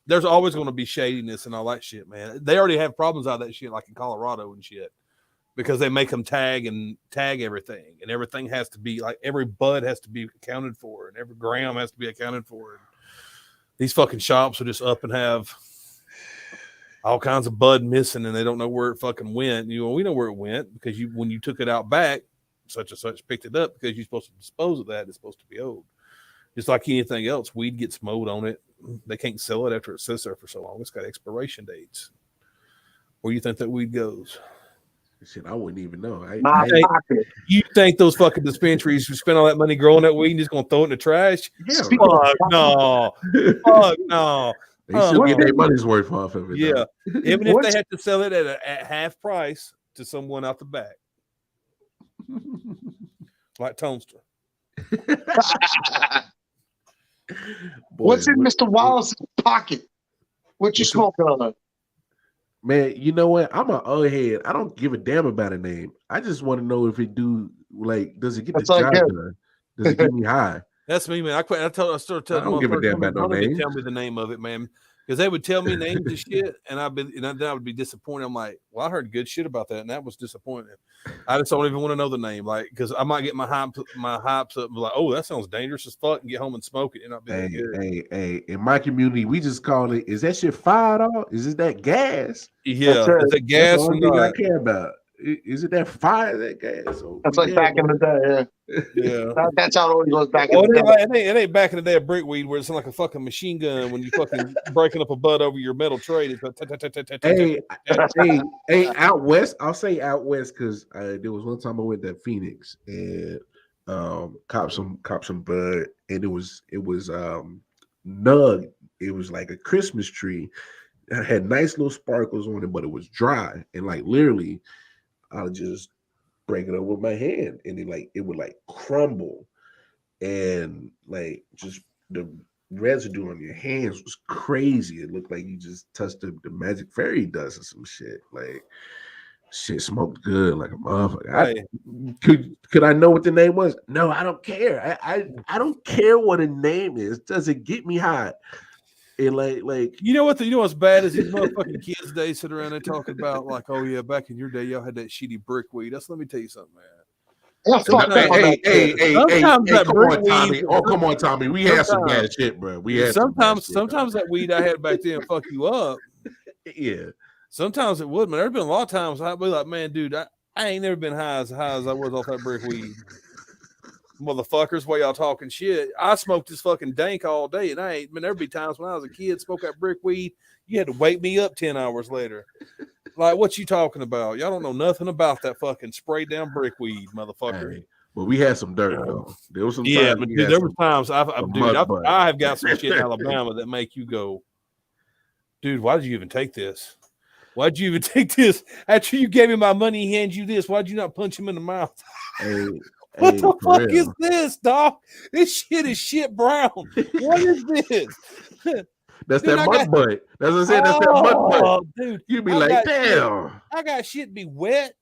there's always going to be shadiness and all that shit, man. They already have problems out of that shit, like in Colorado and shit, because they make them tag everything, and everything has to be like every bud has to be accounted for, and every gram has to be accounted for. And these fucking shops will just up and have all kinds of bud missing, and they don't know where it fucking went. You know, we know where it went because when you took it out back, such and such picked it up because you're supposed to dispose of that. It's supposed to be owed. Just like anything else, weed gets mowed on it. They can't sell it after it sits there for so long. It's got expiration dates. Where do you think that weed goes? Shit, I wouldn't even know. You think those fucking dispensaries who spend all that money growing that weed and just gonna throw it in the trash? Yeah, fuck no. Fuck no. They still get their money's worth off of it. Yeah. Even if they had to sell it at half price to someone out the back. Like tonster. What's in Mr. Wallace's pocket? What you smoking on? Man, you know what? I'm an old head. I don't give a damn about a name. I just want to know if it does it get the job done? Does it get me high? That's me, man. I started telling I don't give a damn about no names. Tell me the name of it, man. Because they would tell me names of shit, and then I would be disappointed. I'm like, well, I heard good shit about that, and that was disappointing. I just don't even want to know the name, like, because I might get my hypes up, and be like, oh, that sounds dangerous as fuck, and get home and smoke it, and not be good. Hey, in my community, we just call it. Is that shit fire? Is it that gas? Yeah, is that gas? That's the only thing I care about. Is it that fire? That gas? So that's like back in the day. Yeah. That's how it always was back in the day. It ain't back in the day of brickweed where it's like a fucking machine gun when you fucking breaking up a bud over your metal tray. Hey, out west. I'll say out west because there was one time I went to Phoenix and cop some bud, and it was nug. It was like a Christmas tree. It had nice little sparkles on it, but it was dry, and like literally, I would just break it up with my hand, and it would crumble, and like just the residue on your hands was crazy. It looked like you just touched the magic fairy dust or some shit. Like shit smoked good like a motherfucker. Could I know what the name was? No, I don't care. I don't care what a name is. Does it get me high? And like you know what's bad is these motherfucking kids they sit around and talking about like, oh yeah, back in your day y'all had that shitty brickweed. Let me tell you something, man. Come on, Tommy. We had some bad shit, bro. Sometimes that weed I had back then fuck you up. Yeah. Sometimes it would, man. There's been a lot of times I'd be like, man, dude, I ain't never been high as I was off that brickweed. Motherfuckers, while y'all talking shit, I smoked this fucking dank all day, and there'd be times when I was a kid, smoke that brick weed, you had to wake me up 10 hours later. Like, what you talking about? Y'all don't know nothing about that fucking sprayed down brick weed, motherfucker. Hey, but we had some dirt though. There was some times but dude, there were times I have got some shit in Alabama that make you go, dude, why did you even take this? Why'd you even take this? After you gave me my money, he hands you this. Why'd you not punch him in the mouth? Hey, What the fuck is this, dog? This shit is shit brown. What is this? That's dude, that mud butt. That's what I said. That's that mud butt. Dude, you be like, damn. I got shit be wet.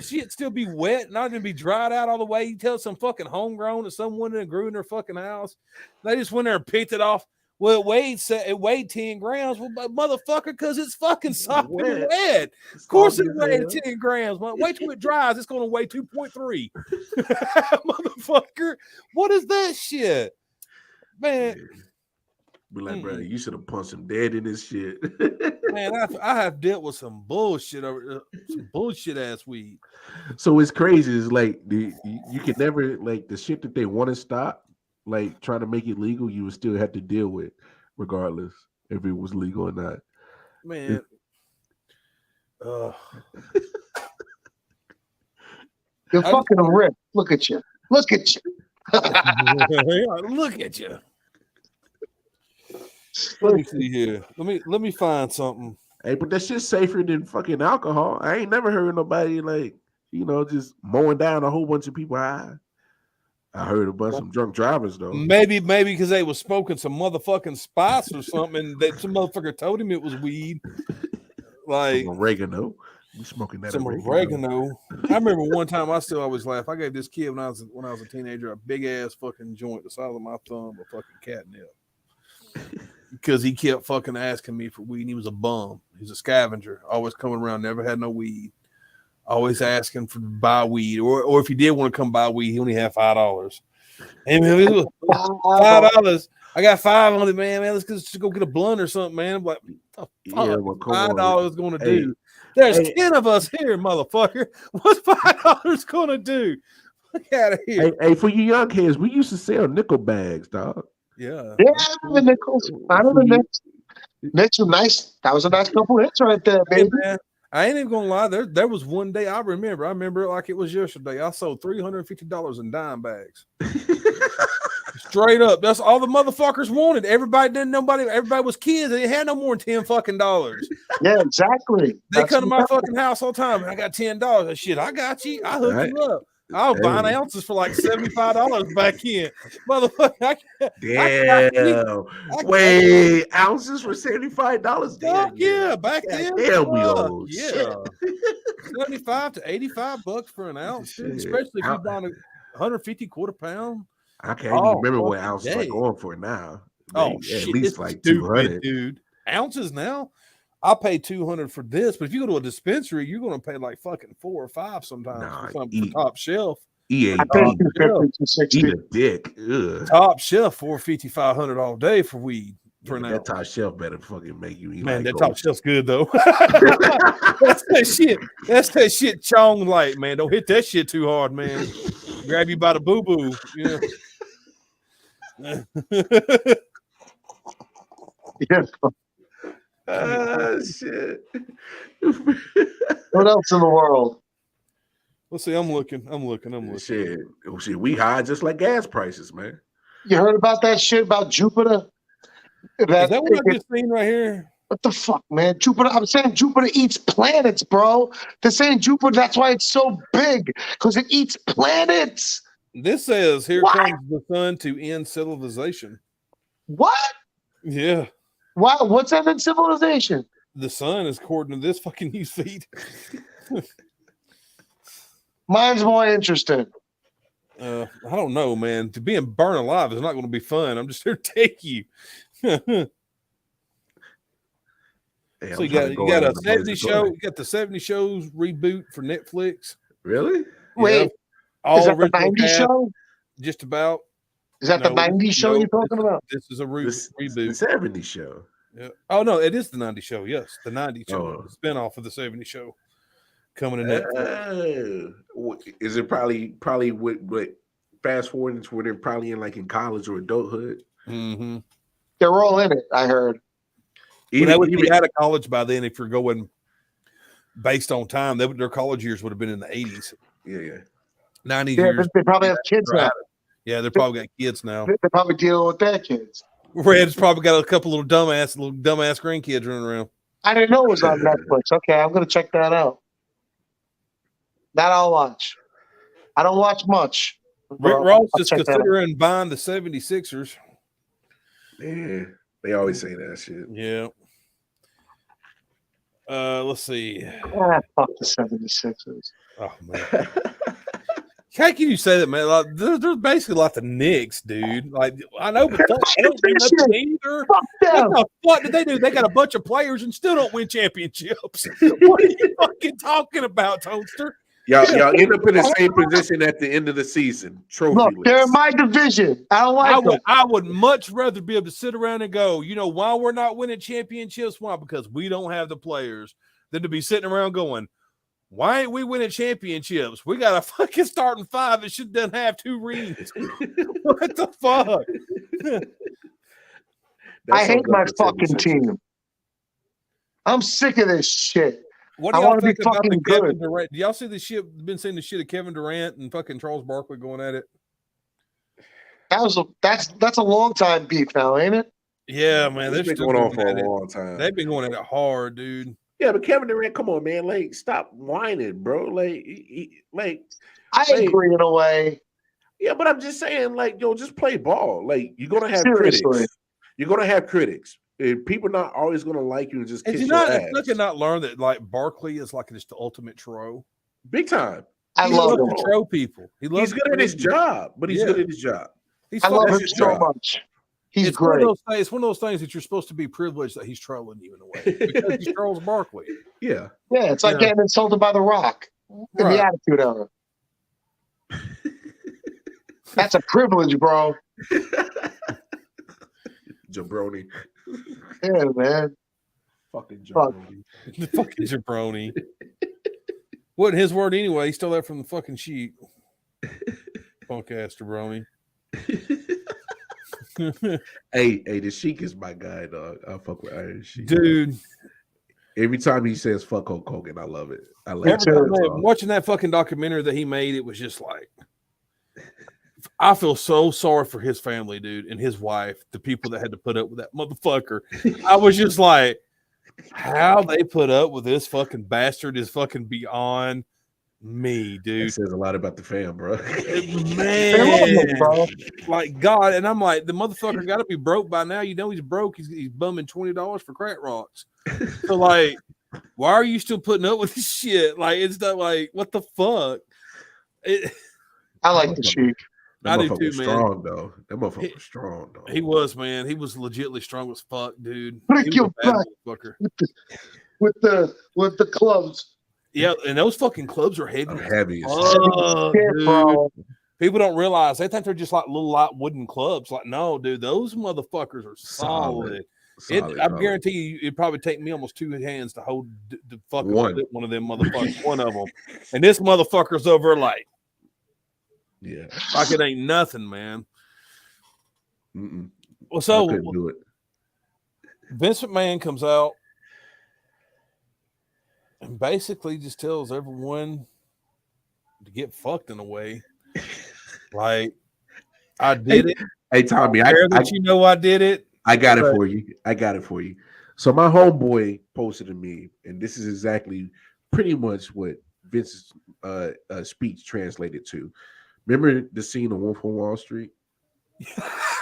Shit still be wet, not gonna be dried out all the way. You tell some fucking homegrown or someone that grew in their fucking house. They just went there and picked it off. Well, it weighed 10 grams. Well, motherfucker, because it's fucking soft and wet. Of course it weighed 10 grams. Wait till it dries. It's going to weigh 2.3. Motherfucker, what is that shit? Man. Be like, bro, you should have punched him dead in this shit. Man, I have dealt with some bullshit some bullshit ass weed. So it's crazy. It's like you can never, like, the shit that they want to stop, like trying to make it legal, you would still have to deal with, regardless if it was legal or not. Man, you're fucking a rip. Look at you. Look at you. Look at you. Let me see here. Let me find something. Hey, but that shit's safer than fucking alcohol. I ain't never heard nobody like, just mowing down a whole bunch of people high. I heard a bunch of drunk drivers though. Maybe because they was smoking some motherfucking spice or something, and that some motherfucker told him it was weed. Like some oregano. You smoking that? Some oregano. I remember one time I still always laugh. I gave this kid when I was a teenager a big ass fucking joint the size of my thumb of fucking catnip. Because he kept fucking asking me for weed. And he was a bum. He's a scavenger. Always coming around, never had no weed. Always asking for buy weed, or if he did want to come buy weed, he only had $5. And it was $5. I got $5 on it, man. Let's just go get a blunt or something, man. I'm like, $5 going to do? There's 10 of us here, motherfucker. What's $5 going to do? Look out of here. Hey, for you young kids, we used to sell nickel bags, dog. Yeah, the nickels. I don't know. Nick's nice. That was a nice couple hits right there, baby. Hey, man, I ain't even gonna lie. There was one day I remember it like it was yesterday. I sold $350 in dime bags. Straight up. That's all the motherfuckers wanted. Everybody was kids. They had no more than 10 fucking dollars. Yeah, exactly. They come to my fucking house all the time. I got $10. Shit, I got you. I hooked you up. I was buying ounces for like $75 back in. Motherfucker. Wait, ounces for $75? Yeah, back then. Damn, we old. Yeah. 75 to $85 for an ounce, especially if you buy a 150 quarter pound. I can't even remember what ounces are going for now. Shit, at least like 200, dude. Ounces now. I pay $200 for this, but if you go to a dispensary, you're going to pay like fucking $4 or $5 sometimes for something for top shelf. Eat a dick. Ugh. Top shelf $450, $500 all day for weed. That top shelf better fucking make you eat. Man, that top shelf's good though. That's that shit. That's that shit Chong light, man. Don't hit that shit too hard, man. Grab you by the boo boo. Yeah. Shit. What else in the world? Let's see. I'm looking. Shit, we high just like gas prices, man. You heard about that shit about Jupiter? Is that what I just seen right here? What the fuck, man? Jupiter. I'm saying Jupiter eats planets, bro. They're saying Jupiter. That's why it's so big, because it eats planets. This says here comes the sun to end civilization. What? Yeah. Wow, what's that in civilization? The sun is according to this fucking news feed. Mine's more interesting. I don't know, man. To being burned alive is not going to be fun. I'm just here to take you. So you got a 70 show. You got the 70 shows reboot for Netflix. Really? Wait, is that the 90 show? Just about. Is that the 90 show you're talking about? This is a reboot. The 70 show. Yeah. Oh no, it is the 90 show. Yes, the 90 show, the spinoff of the 70 show coming to Netflix. Is it probably with fast forwarding to where they're probably in college or adulthood? Mm-hmm. They're all in it. I heard. They would be out of college by then if you're going based on time. Their college years would have been in the 80s. Yeah. 90 years. They probably have kids now. Yeah, they're probably got kids now. They're probably dealing with their kids. Red's probably got a couple little dumbass grandkids running around. I didn't know it was on Netflix. Okay, I'm gonna check that out. That I'll watch. I don't watch much. Rick Ross I'll is check that out. considering buying the 76ers. Yeah, they always say that shit. Yeah. Let's see. Fuck the 76ers. Oh man. How can you say that, man? Like, they're basically like the Knicks, dude. Like, I know, but fuck, they don't do nothing either. Fuck them. What the fuck did they do? They got a bunch of players and still don't win championships. What are you fucking talking about, Tonster? Y'all end up in the same position at the end of the season. Trophy Look, list. they're in my division. I don't like them. I would much rather be able to sit around and go, you know, why we're not winning championships? Why? Because we don't have the players. Than to be sitting around going, why ain't we winning championships? We got a fucking starting five that doesn't have 2 rings. What the fuck? I hate my fucking team. I'm sick of this shit. What do y'all think about the Kevin Durant? Do y'all see the shit? Been seeing the shit of Kevin Durant and fucking Charles Barkley going at it? That's a long time beef now, ain't it? Yeah, man. They've been going on for a long time. They've been going at it hard, dude. Yeah, but Kevin Durant, come on, man. Like, stop whining, bro. I agree in a way. Yeah, but I'm just saying, like, yo, just play ball. Like, you're gonna have critics. You're gonna have critics. People not always gonna like you and just kiss your ass. Look and not learn that like Barkley is like just the ultimate troll. Big time. I love him. To troll people. He's good at his job, but he's good at his job. I love him so much. He's great. It's one of those things that you're supposed to be privileged that he's trolling you in a way because he trolls Barkley. Yeah. Yeah, it's like getting insulted by The Rock in the Attitude Era. That's a privilege, bro. Jabroni. Yeah, man. Fucking jabroni. Fucking jabroni. Wasn't his word anyway. He stole that from the fucking sheet. Punk ass jabroni. Hey, the Sheik is my guy, dog. I fuck with Iron Sheik. Dude. Every time he says fuck Hulk Hogan, I love it. I love it. Watching that fucking documentary that he made, it was just like, I feel so sorry for his family, dude, and his wife, the people that had to put up with that motherfucker. I was just like, how they put up with this fucking bastard is fucking beyond me, dude. It says a lot about the fam, bro. Man, like God, and I'm like, the motherfucker got to be broke by now. You know he's broke. He's bumming $20 for crack rocks. So like, why are you still putting up with this shit? Like, it's not like, what the fuck? I like the Sheik. I do too, man. Strong though. That motherfucker was strong though. He was, man. He was legitimately strong as fuck, dude. Break your back with the clubs. Yeah, and those fucking clubs are heavy. Heavy. People don't realize they think they're just like little light wooden clubs. Like, no, dude, those motherfuckers are solid. I guarantee you, it'd probably take me almost 2 hands to hold the fucking one of them motherfuckers. One of them, and this motherfucker's over like, yeah, like it ain't nothing, man. Well, so I couldn't do it. Vince McMahon comes out and basically just tells everyone to get fucked in a way. Like, I did it. Hey, Tommy, I did it. I got it for you. So my homeboy posted a meme, and this is exactly pretty much what Vince's speech translated to. Remember the scene of Wolf on Wall Street?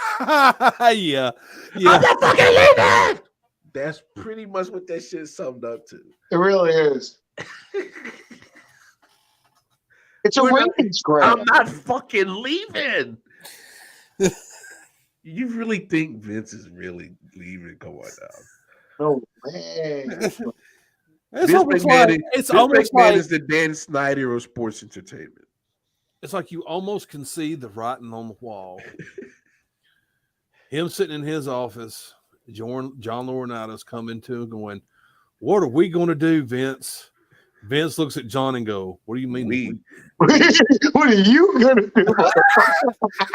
Yeah. I'm not fucking leaving. That's pretty much what that shit summed up to. It really is. It's a ratings grab. I'm not fucking leaving. You really think Vince is really leaving? Come on now. No way. It's almost like is the Dan Snyder of sports entertainment. It's like you almost can see the writing on the wall. Him sitting in his office, John Laurinaitis coming to him going, "What are we going to do, Vince?" Vince looks at John and go, "What do you mean? We? What are you going to do?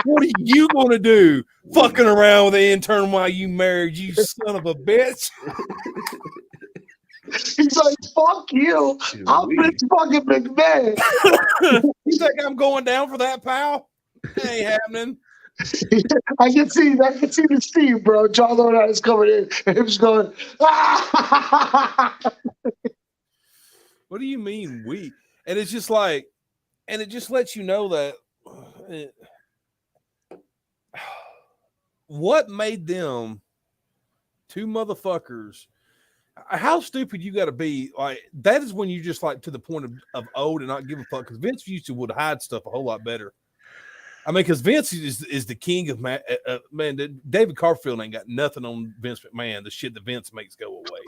What are you going to do? Fucking around with the intern while you married, you son of a bitch." He's like, "Fuck you. I'm Vince fucking McMahon." You think I'm going down for that, pal? It ain't happening. I can see the Steve, bro. John Laurinaitis coming in, and him just going, "Ah!" What do you mean we? And it's just like, and it just lets you know that what made them two motherfuckers? How stupid you got to be? Like that is when you just like to the point of old and not give a fuck. Because Vince used to would hide stuff a whole lot better. I mean, because Vince is the king of man. David Copperfield ain't got nothing on Vince McMahon. The shit that Vince makes go away.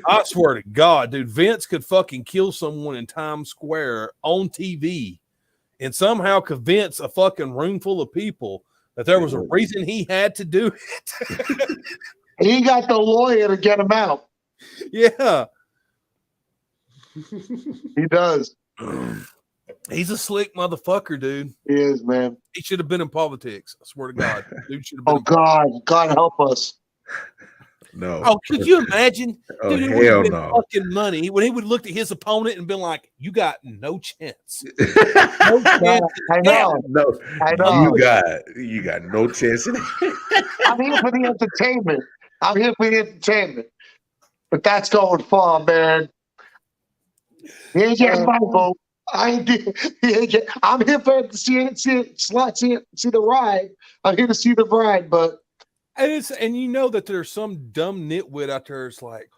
I swear to God, dude, Vince could fucking kill someone in Times Square on TV, and somehow convince a fucking room full of people that there was a reason he had to do it. He got the lawyer to get him out. Yeah, he does. He's a slick motherfucker, dude. He is, man. He should have been in politics. I swear to God, dude should have been. Oh God, God help us. No. Oh, could you imagine? Oh, Dude, hell no. Fucking money when he would look at his opponent and been like, "You got no chance." No chance. I know. No, I know. You got no chance. I'm here for the entertainment. But that's going far, man. He ain't getting my vote. I'm here for to see the ride. I'm here to see the ride, but and you know that there's some dumb nitwit out there. It's like,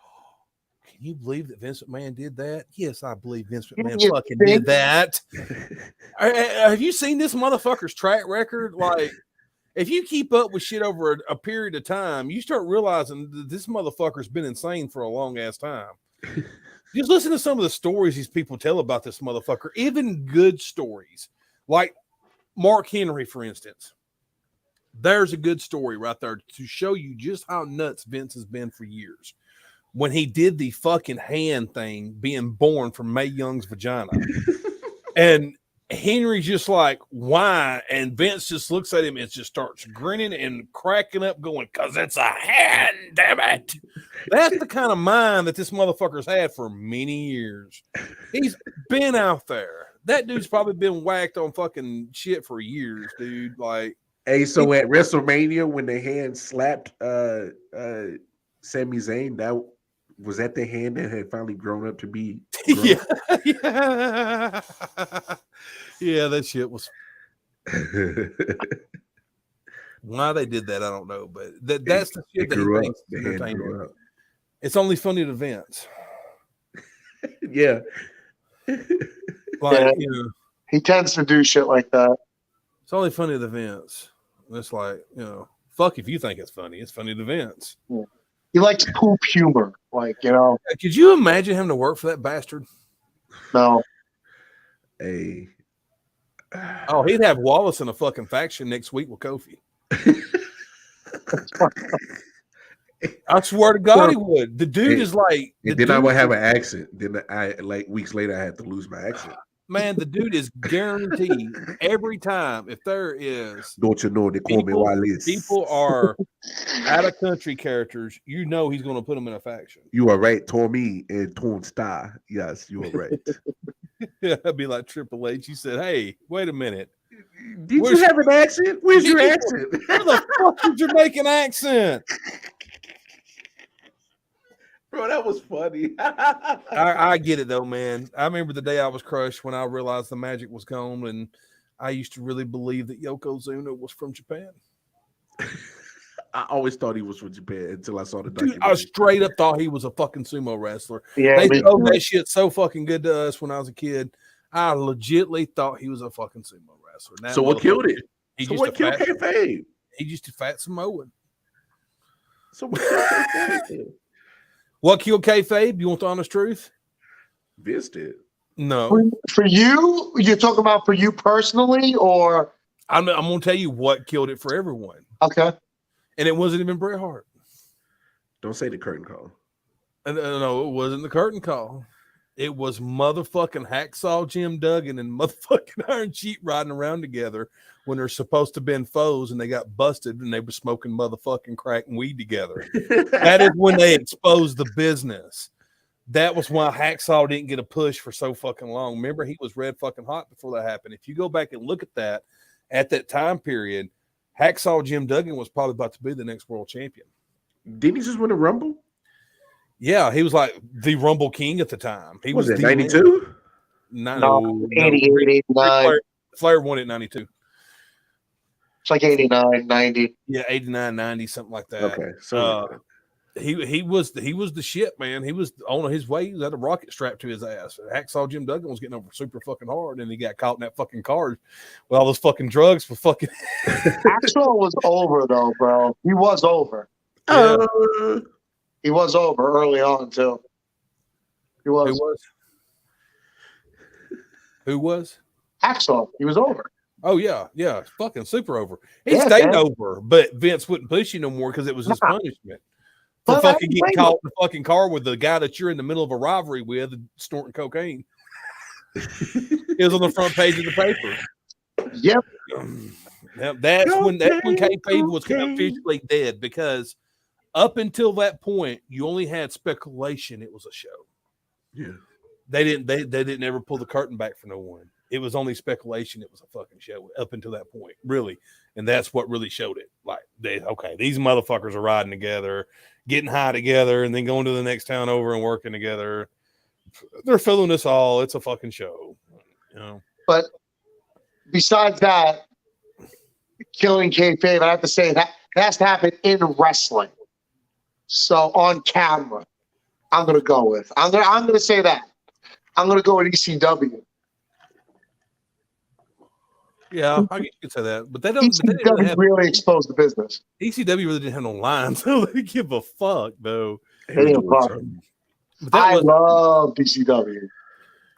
can you believe that Vince McMahon did that? Yes, I believe Vince McMahon fucking did that. Have you seen this motherfucker's track record? Like, if you keep up with shit over a period of time, you start realizing that this motherfucker's been insane for a long ass time. Just listen to some of the stories these people tell about this motherfucker, even good stories. Like Mark Henry, for instance. There's a good story right there to show you just how nuts Vince has been for years. When he did the fucking hand thing being born from Mae Young's vagina. And Henry's just like, why? And Vince just looks at him and just starts grinning and cracking up going, because it's a hand, damn it. That's the kind of mind that this motherfucker's had for many years. He's been out there. That dude's probably been whacked on fucking shit for years, dude. Like, hey, so at WrestleMania when the hand slapped Sami Zayn, that was that the hand that had finally grown up to be yeah. Yeah, that shit was why they did that, I don't know, but that's the shit that he thinks is entertaining. It's only funny to Vince. Yeah. Like, you know, he tends to do shit like that. It's only funny to Vince. It's like, you know, fuck if you think it's funny. It's funny to Vince. Yeah. He likes poop humor. Like, you know. Could you imagine him to work for that bastard? No. Hey. Oh, he'd have Wallace in a fucking faction next week with Kofi. I swear to God, he would. The dude is like. Then I would have an accent. Then like weeks later, I had to lose my accent. Man, the dude is guaranteed every time. If there is, don't you know they call me Wallace? People are out of country characters. You know he's going to put them in a faction. You are right, Tommy and Tone Star. Yes, you are right. Yeah, I'd be like Triple H. He said, "Hey, wait a minute. Did you have an accent? Where's your accent? Where the fuck is your Jamaican accent?" Bro, that was funny. I get it though, man. I remember the day I was crushed when I realized the magic was gone, and I used to really believe that Yokozuna was from Japan. I always thought he was from Japan until I saw the documentary. Dude, I straight up thought he was a fucking sumo wrestler. Yeah, they told that shit so fucking good to us when I was a kid. I legitly thought he was a fucking sumo wrestler. So what killed it? He what killed kayfabe? He just a fat Samoan. So what killed kayfabe? What killed kayfabe? You want the honest truth? Vince did. No. For you, you're talking about for you personally, or I'm going to tell you what killed it for everyone. Okay. And it wasn't even Bret Hart. Don't say the curtain call. No, it wasn't the curtain call. It was motherfucking Hacksaw Jim Duggan and motherfucking Iron Sheik riding around together when they're supposed to have been foes, and they got busted and they were smoking motherfucking crack and weed together. That is when they exposed the business. That was why Hacksaw didn't get a push for so fucking long. Remember, he was red fucking hot before that happened. If you go back and look at that, at that time period, Hacksaw Jim Duggan was probably about to be the next world champion. Didn't he just win a Rumble? Yeah, he was like the Rumble King at the time. He was 92? No, 88, 89. Flair won it in 92. It's like 89, 90. Yeah, 89, 90, something like that. Okay, so he was the shit, man. He was on his way. He had a rocket strapped to his ass. Hacksaw Jim Duggan was getting over super fucking hard, and he got caught in that fucking car with all those fucking drugs for fucking. Hacksaw was over though, bro. He was over. Yeah. He was over early on too. He was. Who was? Hacksaw. He was over. Oh yeah, fucking super over. He stayed over, but Vince wouldn't push you no more because it was his punishment for fucking getting caught in the fucking car with the guy that you're in the middle of a rivalry with, snorting cocaine. It was on the front page of the paper. Yep. That's when kayfabe was officially dead, because up until that point, you only had speculation it was a show. Yeah. They didn't ever pull the curtain back for no one. It was only speculation it was a fucking show up until that point, really. And that's what really showed it. Like, these motherfuckers are riding together, getting high together, and then going to the next town over and working together. They're fooling us all. It's a fucking show. You know? But besides that, killing kayfabe, I have to say that has to happen in wrestling. So on camera, I'm gonna go with. I'm gonna say that. I'm gonna go with ECW. Yeah, I guess you could say that, but they don't. ECW really exposed the business. ECW really didn't have no lines, so they didn't give a fuck, though. I love ECW.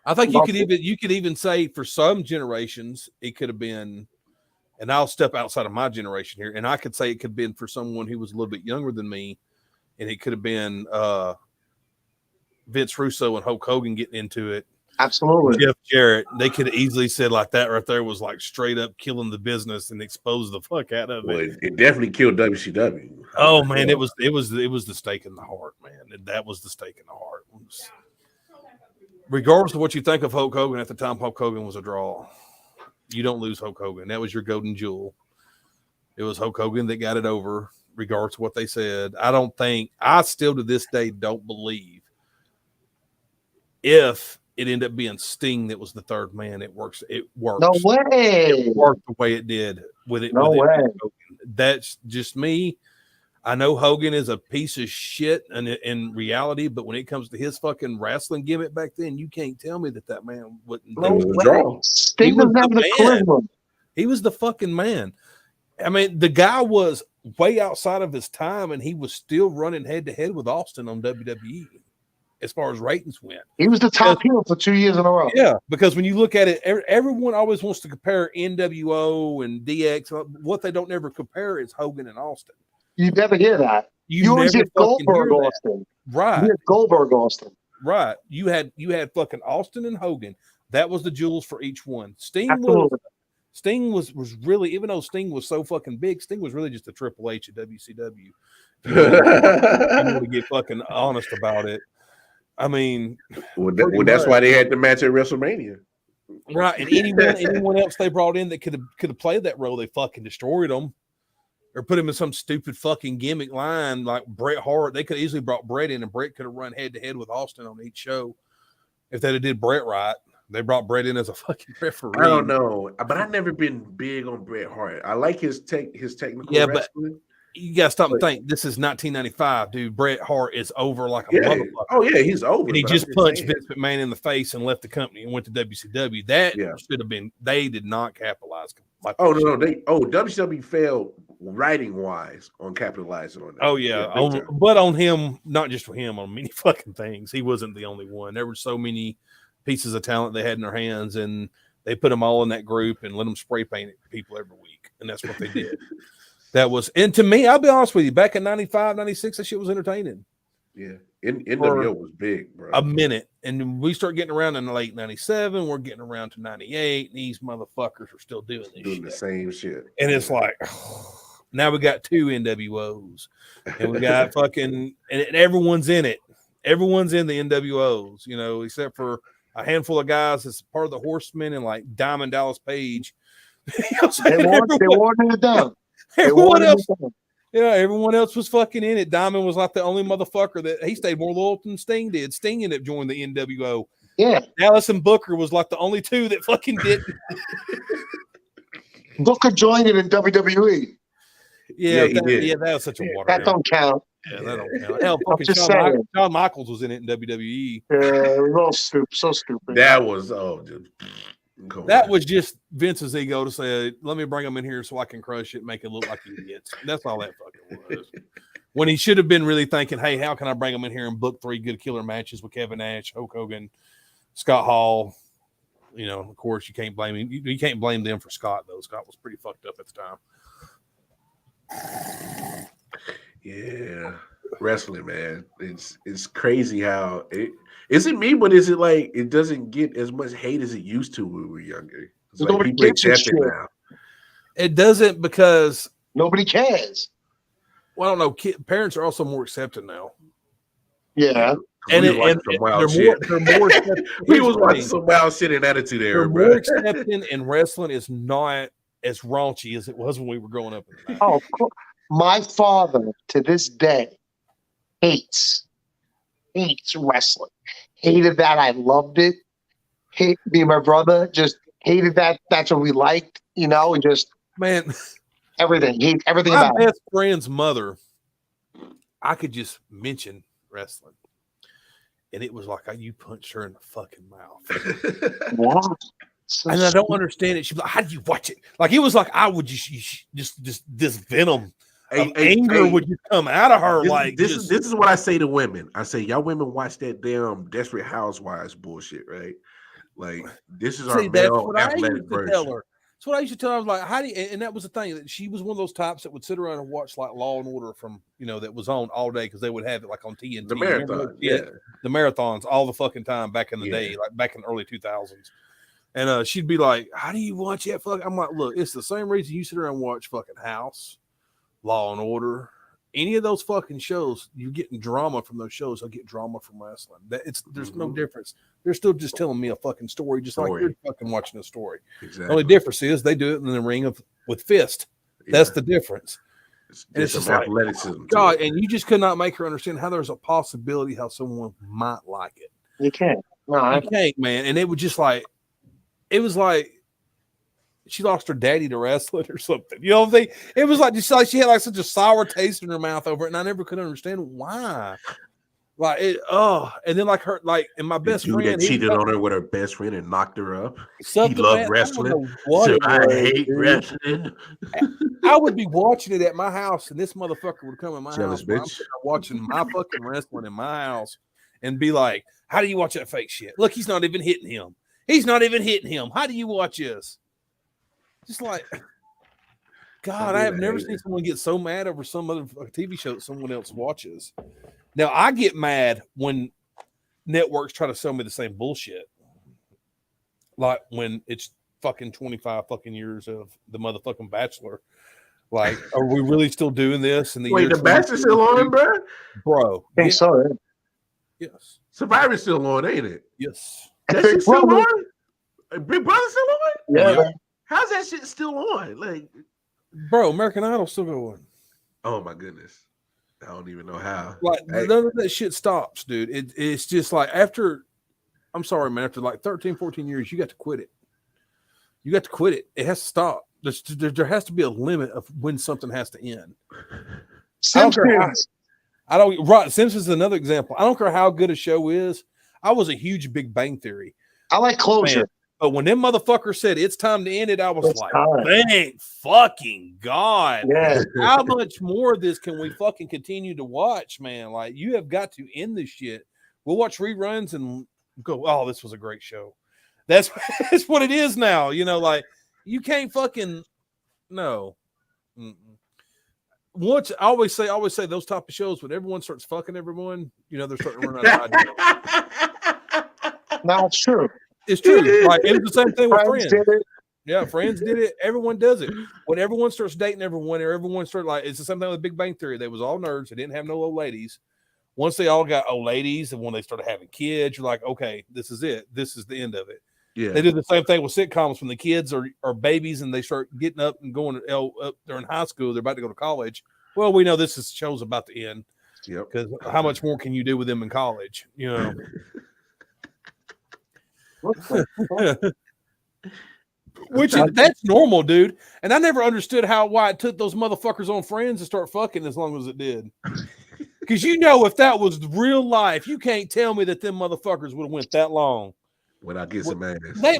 I think you could even say for some generations it could have been, and I'll step outside of my generation here, and I could say it could have been for someone who was a little bit younger than me, and it could have been Vince Russo and Hulk Hogan getting into it. Absolutely. Jeff Jarrett. They could have easily said like that right there was like straight up killing the business and exposed the fuck out of it. Well, it definitely killed WCW. Oh man, it was the stake in the heart, man. That was the stake in the heart. Regardless of what you think of Hulk Hogan, at the time Hulk Hogan was a draw. You don't lose Hulk Hogan. That was your golden jewel. It was Hulk Hogan that got it over, regardless of what they said. I still to this day don't believe if it ended up being Sting that was the third man. It works. No way. It worked the way it did with it. No way. That's just me. I know Hogan is a piece of shit in reality, but when it comes to his fucking wrestling gimmick back then, you can't tell me that man wouldn't. No way. Sting was having a charisma. He was the fucking man. I mean, the guy was way outside of his time, and he was still running head to head with Austin on WWE. As far as ratings went, he was the top heel for 2 years in a row. Yeah, because when you look at it, everyone always wants to compare NWO and DX. What they don't ever compare is Hogan and Austin. You never hear that. You always hear Goldberg Austin. Right. You hear Goldberg Austin. Right. You had fucking Austin and Hogan. That was the jewels for each one. Sting was really, even though Sting was so fucking big, Sting was really just a Triple H at WCW. You want to get fucking honest about it. I mean, that's why they had the match at WrestleMania, right? And anyone else they brought in that could have played that role, they fucking destroyed them, or put him in some stupid fucking gimmick line like Bret Hart. They could have easily brought Bret in, and Bret could have run head to head with Austin on each show if they'd have did Bret right. They brought Bret in as a fucking referee. I don't know, but I've never been big on Bret Hart. I like his technical wrestling. But you gotta stop and think. This is 1995, dude. Bret Hart is over like a motherfucker. Oh yeah, he's over. And he just punched Vince McMahon in the face and left the company and went to WCW. That should have been. They did not capitalize. WCW failed writing wise on capitalizing on that. Oh yeah, but on him, not just for him, on many fucking things. He wasn't the only one. There were so many pieces of talent they had in their hands, and they put them all in that group and let them spray paint people every week, and that's what they did. And to me, I'll be honest with you, back in 95, 96, that shit was entertaining. Yeah. NWO was big, bro. A minute. And we start getting around in the late 97, we're getting around to 98, and these motherfuckers are still doing the same shit. And it's like, now we got 2 NWOs. And we got fucking, and everyone's in it. Everyone's in the NWOs, you know, except for a handful of guys that's part of the Horsemen and like Diamond Dallas Page. They wanted it done. Everyone else was fucking in it. Diamond was like the only motherfucker that he stayed more loyal than Sting did. Sting ended up joining the NWO Yeah. Dallas and Booker was like the only two that fucking didn't. Booker joined it in WWE. Yeah, he did. that was such a water. That don't count. Yeah, that don't count. Hell, I'm fucking just saying. Shawn Michaels was in it in WWE. Yeah, it was all stupid. So stupid. That was That was just Vince's ego to say, "Let me bring them in here so I can crush it, and make it look like idiots." That's all that fucking was. When he should have been really thinking, "Hey, how can I bring them in here and book 3 good killer matches with Kevin Nash, Hulk Hogan, Scott Hall?" You know, of course, you can't blame him. You can't blame them for Scott though. Scott was pretty fucked up at the time. Yeah, wrestling, man. It's crazy how it isn't me, but is it like it doesn't get as much hate as it used to when we were younger? It's like Nobody people gives a accept it shit. now. It doesn't because Nobody cares. well, I don't know. Parents are also more accepting now. Yeah. And we watched some wild shit. They're more accepting. We was watching some wild shit in Attitude Era, They're bro. more accepting, and wrestling is not as raunchy as it was when we were growing up. Oh, my father to this day hates wrestling. Hated that. I loved it. Me and my brother just hated that. That's what we liked, you know, and just Man, everything. Everything my about it. best friend's mother, I could just mention wrestling, and it was like you punched her in the fucking mouth. Yeah. So And I don't understand it. She's like, "How do you watch it?" Like it was like I would just this venom of anger would just come out of her. This is what I say to women. I say, y'all women watch that damn Desperate Housewives bullshit, right? Like this is our male athletic version. That's what I used to tell her. I was like, "How do you?" And that was the thing that she was one of those types that would sit around and watch like Law and Order from that was on all day because they would have it like on TNT. The marathon, the marathons all the fucking time back in the day, like back in the early 2000s. And she'd be like, "How do you watch that?" Fuck, I'm like, "Look, it's the same reason you sit around and watch fucking House, Law and Order, any of those fucking shows. You're getting drama from those shows. I get drama from wrestling. There's no difference. They're still just telling me a fucking story, just like you're fucking watching a story. Exactly. The only difference is they do it in the ring with fist. That's the difference. It's just athleticism. God, and you just could not make her understand how there's a possibility how someone might like it. You can't. No, you can't, man. And it would just like. It was like she lost her daddy to wrestling or something. You know what I mean? It was like just like she had like such a sour taste in her mouth over it, and I never could understand why. Like and then like her and my best friend that cheated on her with her best friend and knocked her up. He loved wrestling. So I hate wrestling. I would be watching it at my house, and this motherfucker would come in my house. Bitch. I'm watching my fucking wrestling in my house, and be like, "How do you watch that fake shit? Look, he's not even hitting him. He's not even hitting him. How do you watch this?" Just like, God, I have never seen someone get so mad over some other TV show that someone else watches. Now, I get mad when networks try to sell me the same bullshit. Like when it's fucking 25 fucking years of the motherfucking Bachelor. Like, are we really still doing this? Wait, the Bachelor's still on, bro? I think so. Yes. Survivor's still on, ain't it? Yes. That shit still on? Big Brother still on? Yeah. How's that shit still on? Like, bro, American Idol still going. Oh my goodness. I don't even know how. Like none of that shit stops, dude. It's just like after after like 13, 14 years, you got to quit it. You got to quit it. It has to stop. There has to be a limit of when something has to end. Simpsons. Simpsons is another example. I don't care how good a show is. I was a huge Big Bang Theory. I like closure. Man, but when them motherfuckers said it's time to end it, I was thank fucking God. Yeah. How much more of this can we fucking continue to watch, man? Like, you have got to end this shit. We'll watch reruns and go, oh, this was a great show. That's what it is now. Like, you can't fucking no. Once I always say those type of shows when everyone starts fucking everyone, they're starting to run out of ideas. No, it's true. It's true. Like, it was the same thing with Friends. Did it. Yeah, Friends did it. Everyone does it. When everyone starts dating everyone, or everyone started it's the same thing with Big Bang Theory. They was all nerds. They didn't have no old ladies. Once they all got old ladies, and when they started having kids, you're like, okay, this is it. This is the end of it. Yeah. They do the same thing with sitcoms when the kids are babies and they start getting up and going up. They're in high school. They're about to go to college. Well, we know this show's about to end. Yep. Because how much more can you do with them in college? What the fuck? That's normal, dude. And I never understood why it took those motherfuckers on Friends to start fucking as long as it did. Because if that was real life, you can't tell me that them motherfuckers would have went that long. When I get some ass. They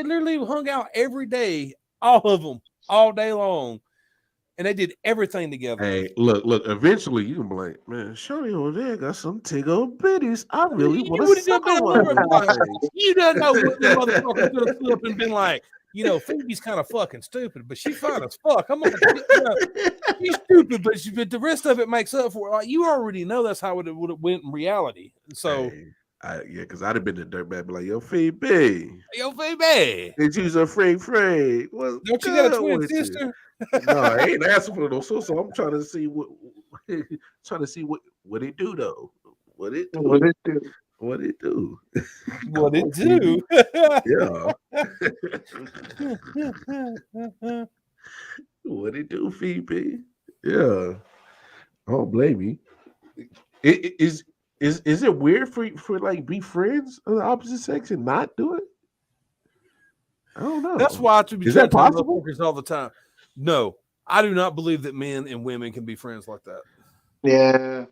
literally hung out every day, all of them, all day long. And they did everything together. Hey, look, eventually you can be like, man, Shorty over there got some tickle bitties. I really want to suck one. You don't know what the motherfucker could have flipped and been like, Phoebe's kind of fucking stupid, but she's fine as fuck. She's stupid, but the rest of it makes up for it. Like, you already know that's how it would have went in reality. So, because I'd have been the dirtbag, be like, yo, Phoebe. And she's a free. Don't you got a twin sister? No, I ain't asking for those. So I'm trying to see what it do though. What it do? Yeah. What it do, Phoebe? Yeah. I don't blame you. Is it weird for like be friends of the opposite sex and not do it? I don't know. That's why I to be is that possible all the time. No, I do not believe that men and women can be friends like that. Yeah,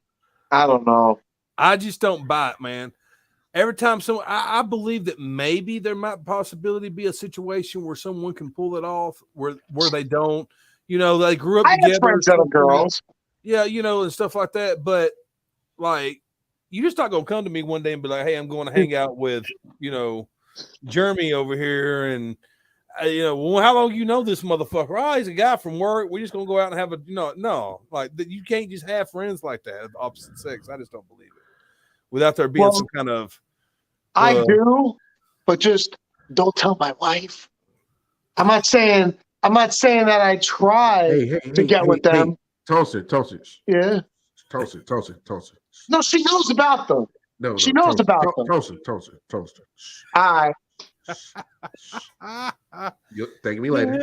I don't know. I just don't buy it, man. Every time I believe that maybe there might possibility be a situation where someone can pull it off, where they don't. They grew up together. I have friends that are girls. Yeah, and stuff like that. But like, you're just not gonna come to me one day and be like, "Hey, I'm going to hang out with Jeremy over here," and well, how long this motherfucker? Oh, he's a guy from work. We're just gonna go out and have a no. Like, you can't just have friends like that of the opposite sex. I just don't believe it. Without there being some kind of, I do, but just don't tell my wife. I'm not saying that I try to get with them. Tonster. Yeah. Tonster. No, she knows about them. No, she knows about them. Tonster. All right. Thank me later.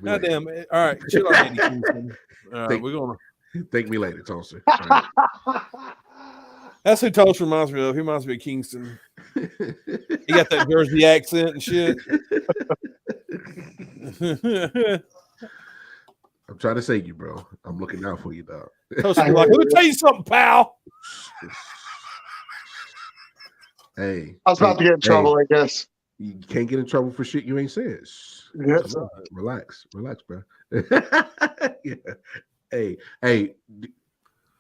Goddamn. All right. Chill out, Andy Kingston. We're gonna thank me later, Tonster. Right. That's who Toast reminds me of. He reminds me of Kingston. He got that Jersey accent and shit. I'm trying to save you, bro. I'm looking out for you, dog. Toast be like, let me tell you something, pal. Hey. I was about to get in trouble, I guess. You can't get in trouble for shit you ain't said. Yes. Relax, bro. Yeah. Hey.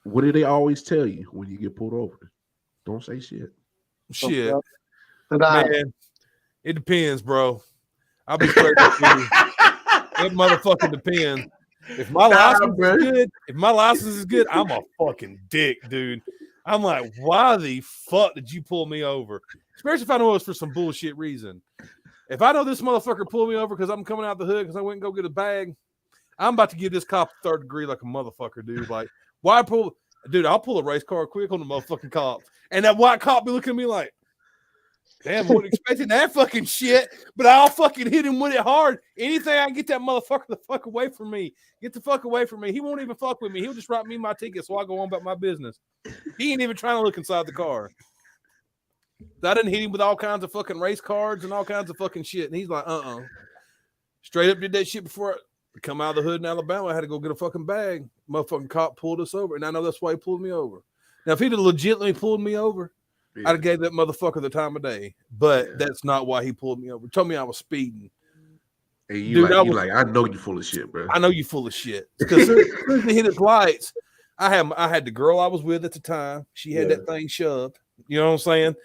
What do they always tell you when you get pulled over? Don't say shit. Shit. Man, it depends, bro. I'll be straight with you. It motherfucking depends. If my license is good, I'm a fucking dick, dude. I'm like, why the fuck did you pull me over? Especially if I know it's for some bullshit reason. If I know this motherfucker pulled me over because I'm coming out the hood because I went and go get a bag, I'm about to give this cop third degree like a motherfucker, dude. Like, why pull? Dude, I'll pull a race car quick on the motherfucking cop. And that white cop be looking at me like, damn, I wasn't expecting that fucking shit, but I'll fucking hit him with it hard. Anything I can get that motherfucker the fuck away from me. Get the fuck away from me. He won't even fuck with me. He'll just write me my ticket so I go on about my business. He ain't even trying to look inside the car. I didn't hit him with all kinds of fucking race cards and all kinds of fucking shit. And he's like, Straight up did that shit before I come out of the hood in Alabama. I had to go get a fucking bag. Motherfucking cop pulled us over. And I know that's why he pulled me over. Now, if he'd have legitimately pulled me over, I'd have gave that motherfucker the time of day. But that's not why he pulled me over. He told me I was speeding. Hey, Dude, I know you full of shit, bro. I know you full of shit. Because as soon as he hit his lights, I had the girl I was with at the time. She had that thing shoved. You know what I'm saying?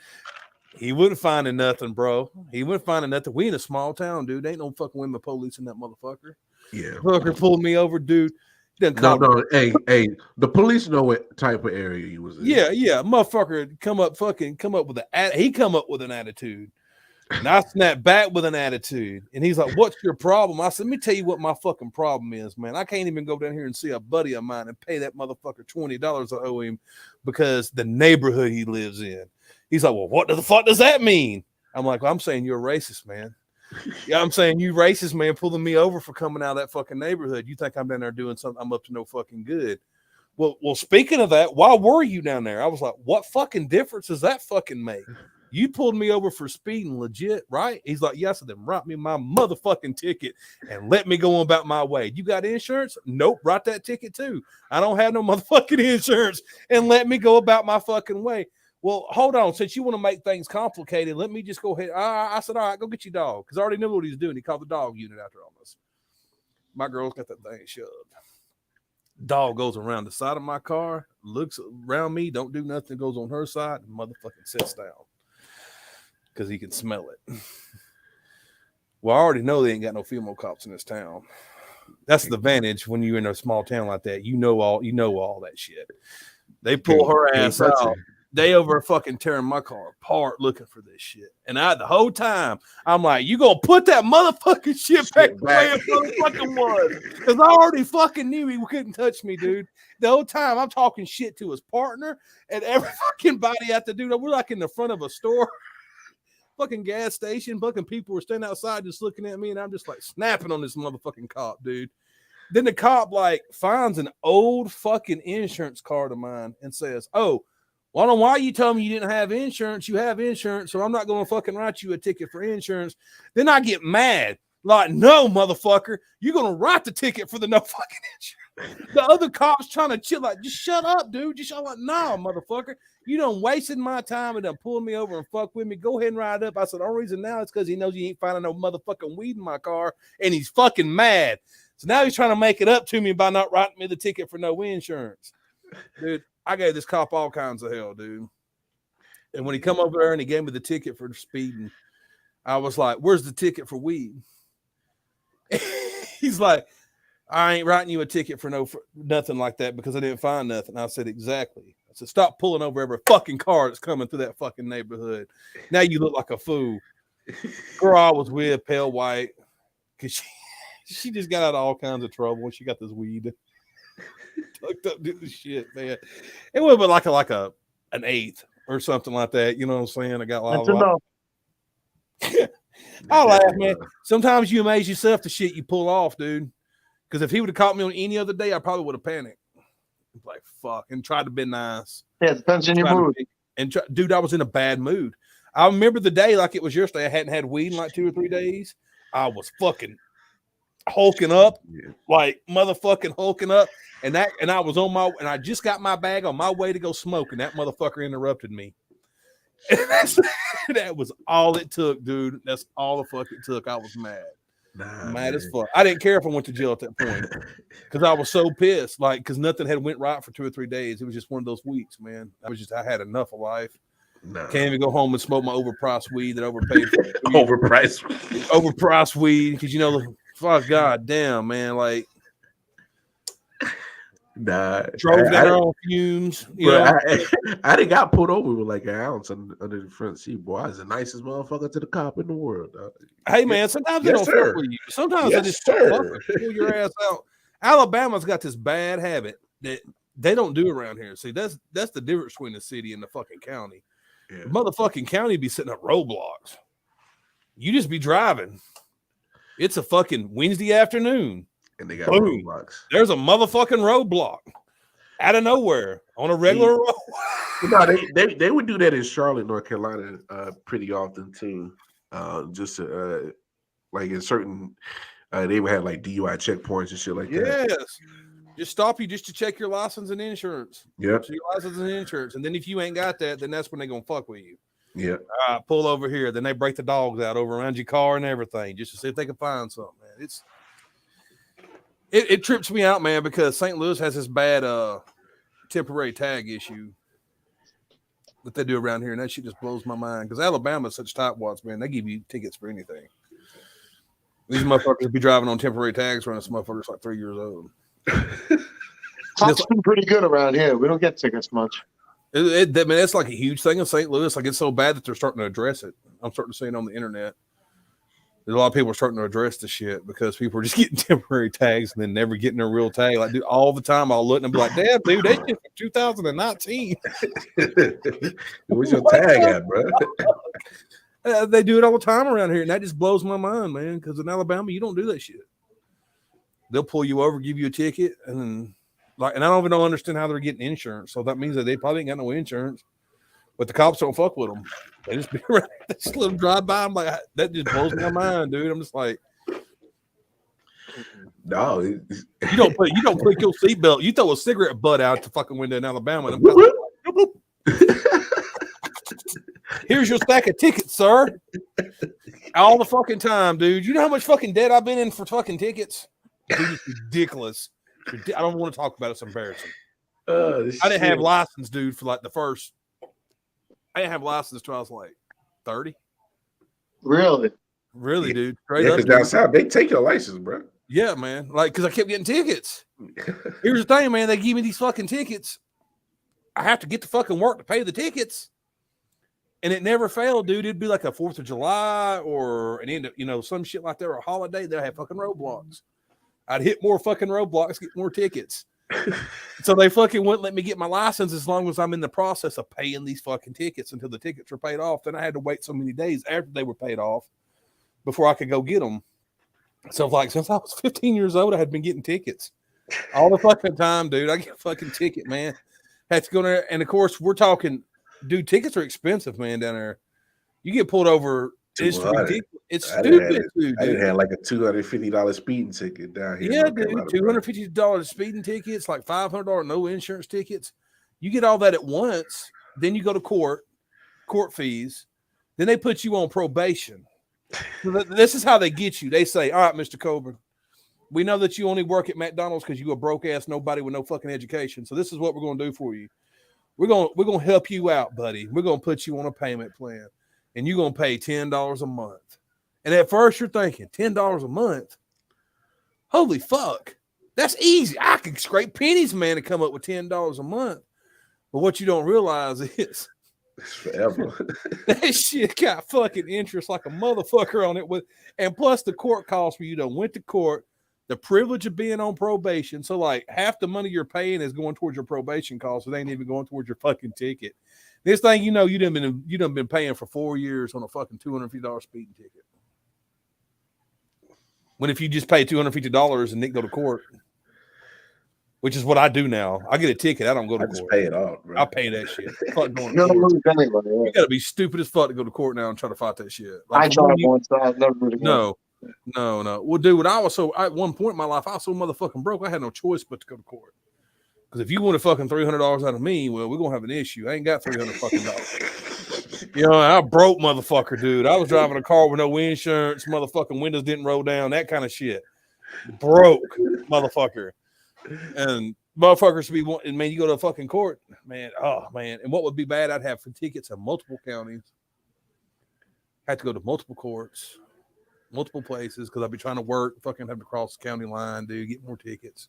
He wasn't finding nothing, bro. He wasn't finding nothing. We in a small town, dude. Ain't no fucking women police in that motherfucker. Yeah. Fucker pulled me over, dude. No. Hey, the police know what type of area you was in. Yeah. Motherfucker come up with an attitude. And I snapped back with an attitude. And he's like, what's your problem? I said, let me tell you what my fucking problem is, man. I can't even go down here and see a buddy of mine and pay that motherfucker $20 I owe him because the neighborhood he lives in. He's like, well, what the fuck does that mean? I'm like, well, I'm saying you're a racist, man. Yeah, I'm saying you racist, man, pulling me over for coming out of that fucking neighborhood. You think I'm down there doing something I'm up to no fucking good. Well, speaking of that, why were you down there? I was like, what fucking difference does that fucking make? You pulled me over for speeding, legit, right? He's like, yes. I said, then write me my motherfucking ticket and let me go on about my way. You got insurance? Nope, write that ticket too. I don't have no motherfucking insurance, and let me go about my fucking way. Well, hold on. Since you want to make things complicated, let me just go ahead. I said, all right, go get your dog, because I already knew what he was doing. He called the dog unit after all this. My girl's got that thing shoved. Dog goes around the side of my car, looks around me, don't do nothing, goes on her side, and motherfucking sits down. Because he can smell it. Well, I already know they ain't got no female cops in this town. That's the advantage when you're in a small town like that. You know all that shit. They pull her ass out. They over fucking tearing my car apart looking for this shit. And the whole time, I'm like, you gonna put that motherfucking shit back the way it motherfucking was. Because I already fucking knew he couldn't touch me, dude. The whole time I'm talking shit to his partner and every fucking body at the dude. We're like in the front of a store. Fucking gas station, fucking people were standing outside just looking at me, and I'm just like snapping on this motherfucking cop, dude. Then the cop like finds an old fucking insurance card of mine and says, "Oh, well, I don't know why you told me you didn't have insurance. You have insurance, so I'm not going to fucking write you a ticket for insurance." Then I get mad, like, "No, motherfucker, you're going to write the ticket for the no fucking insurance." The other cop's trying to chill, like, just shut up, dude. Just shut up. No, motherfucker. You done wasted my time and done pulled me over and fuck with me. Go ahead and ride up. I said, the only reason now is because he knows you ain't finding no motherfucking weed in my car, and he's fucking mad. So now he's trying to make it up to me by not writing me the ticket for no insurance. Dude, I gave this cop all kinds of hell, dude. And when he come over there and he gave me the ticket for speeding, I was like, where's the ticket for weed? He's like, I ain't writing you a ticket for nothing like that because I didn't find nothing. I said, exactly. I said, stop pulling over every fucking car that's coming through that fucking neighborhood. Now you look like a fool. Girl I was with, pale white, because she just got out of all kinds of trouble when she got this weed. Tucked up, did the shit, man. It would have been like an eighth or something like that. You know what I'm saying? I got a lot of I laugh, man. Sometimes you amaze yourself the shit you pull off, dude. Because if he would have caught me on any other day, I probably would have panicked. Like, fuck, and tried to be nice. Yeah, it depends on your mood. Dude, I was in a bad mood. I remember the day like it was yesterday. I hadn't had weed in like 2 or 3 days. I was fucking hulking up, like motherfucking hulking up. And I was and I just got my bag on my way to go smoke, and that motherfucker interrupted me. And that was all it took, dude. That's all the fuck it took. I was mad. Mad as fuck. I didn't care if I went to jail at that point because I was so pissed, like, because nothing had went right for 2 or 3 days. It was just one of those weeks, man. I had enough of life. Can't even go home and smoke my overpriced weed that overpaid for overpriced weed because fuck, god damn, man, like drove down on fumes. I didn't got pulled over with like an ounce under the front seat. Boy, I was the nicest motherfucker to the cop in the world. Hey, man, sometimes they don't fuck with you. Sometimes they just pull your ass out. Alabama's got this bad habit that they don't do around here. See, that's the difference between the city and the fucking county. Yeah. The motherfucking county be sitting at roadblocks. You just be driving. It's a fucking Wednesday afternoon. And they got roadblocks. There's a motherfucking roadblock out of nowhere on a regular road. No, they would do that in Charlotte, North Carolina, pretty often too. Just like in certain, they would have like DUI checkpoints and shit like that. Yes, just stop you just to check your license and insurance. Yep. So your license and insurance, and then if you ain't got that, then that's when they're gonna fuck with you. Yeah. Pull over here. Then they break the dogs out over around your car and everything just to see if they can find something, man. It trips me out, man, because St. Louis has this bad temporary tag issue that they do around here, and that shit just blows my mind. Because Alabama is such tightwads, man. They give you tickets for anything. These motherfuckers be driving on temporary tags around this motherfucker's like 3 years old. Cops been pretty good around here. We don't get tickets much. It's like a huge thing in St. Louis. Like, it's so bad that they're starting to address it. I'm starting to see it on the internet. There's a lot of people are starting to address the shit because people are just getting temporary tags and then never getting a real tag. Like, dude, all the time I'll look and be like, damn, dude, they just 2019. Where's your tag at, bro? They do it all the time around here, and that just blows my mind, man, because in Alabama, you don't do that shit. They'll pull you over, give you a ticket, and I don't even understand how they're getting insurance. So that means that they probably ain't got no insurance. but the cops don't fuck with them. They just be around. They just let them drive by. I'm like, that just blows my mind, dude. I'm just like, no, you don't put your seatbelt. You throw a cigarette butt out the fucking window in Alabama. And here's your stack of tickets, sir. All the fucking time, dude. You know how much fucking debt I've been in for fucking tickets? Dude, it's ridiculous. I don't want to talk about it. It's embarrassing. I didn't have license, dude, for like the first. I didn't have license till I was like 30. Really? Really, dude. Yeah, because down south, they take your license, bro. Yeah, man. Like, because I kept getting tickets. Here's the thing, man. They give me these fucking tickets. I have to get to fucking work to pay the tickets. And it never failed, dude. It'd be like a 4th of July or an end of, some shit like that, or a holiday. They'd have fucking roadblocks. I'd hit more fucking roadblocks, get more tickets. So they fucking wouldn't let me get my license as long as I'm in the process of paying these fucking tickets until the tickets were paid off. Then I had to wait so many days after they were paid off before I could go get them. So like since I was 15 years old, I had been getting tickets all the fucking time, dude. I get a fucking ticket, man. Had to go there, and of course we're talking, dude. Tickets are expensive, man. Down there, you get pulled over. It's ridiculous. It's stupid, dude. I didn't have like a $250 speeding ticket down here. Yeah, dude. $250 speeding tickets, like $500 no insurance tickets. You get all that at once. Then you go to court fees. Then they put you on probation. This is how they get you. They say, all right, Mr. Coburn, we know that you only work at McDonald's because you a broke ass nobody with no fucking education. So this is what we're going to do for you. We're going to help you out, buddy. We're going to put you on a payment plan, and you're going to pay $10 a month. And at first you're thinking, $10 a month? Holy fuck. That's easy. I could scrape pennies, man, to come up with $10 a month. But what you don't realize is it's forever. That shit got fucking interest like a motherfucker on it. And plus the court costs for you to went to court, the privilege of being on probation. So like half the money you're paying is going towards your probation costs. It ain't even going towards your fucking ticket. This thing, you done been paying for 4 years on a fucking $250 speeding ticket. When if you just pay $250 and then go to court, which is what I do now. I get a ticket. I don't go to court. Just pay it off, bro. I pay that shit. Fuck going to court. You got to be stupid as fuck to go to court now and try to fight that shit. Like, I tried once. I never really No. Well, dude, at one point in my life, I was so motherfucking broke. I had no choice but to go to court. Because if you want a fucking $300 out of me, well, we're gonna have an issue. I ain't got $300 fucking dollars. I'm broke, motherfucker, dude. I was driving a car with no insurance. Motherfucking windows didn't roll down. That kind of shit. Broke, motherfucker. And motherfuckers be wanting, man, you go to a fucking court, man. Oh man. And what would be bad? I'd have tickets in multiple counties. Had to go to multiple courts, multiple places because I'd be trying to work, fucking have to cross the county line, dude, get more tickets.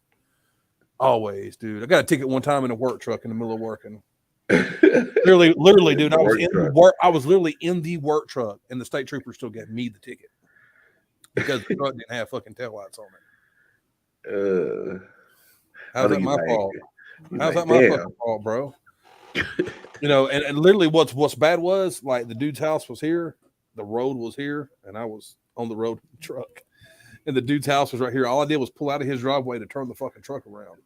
Always, dude. I got a ticket one time in a work truck in the middle of working. literally, dude. I was literally in the work truck, and the state trooper still gave me the ticket because the truck didn't have fucking taillights on it. How's that my fault? How's that my fucking fault, bro? And literally, what's bad was like the dude's house was here, the road was here, and I was on the road in the truck. And the dude's house was right here. All I did was pull out of his driveway to turn the fucking truck around.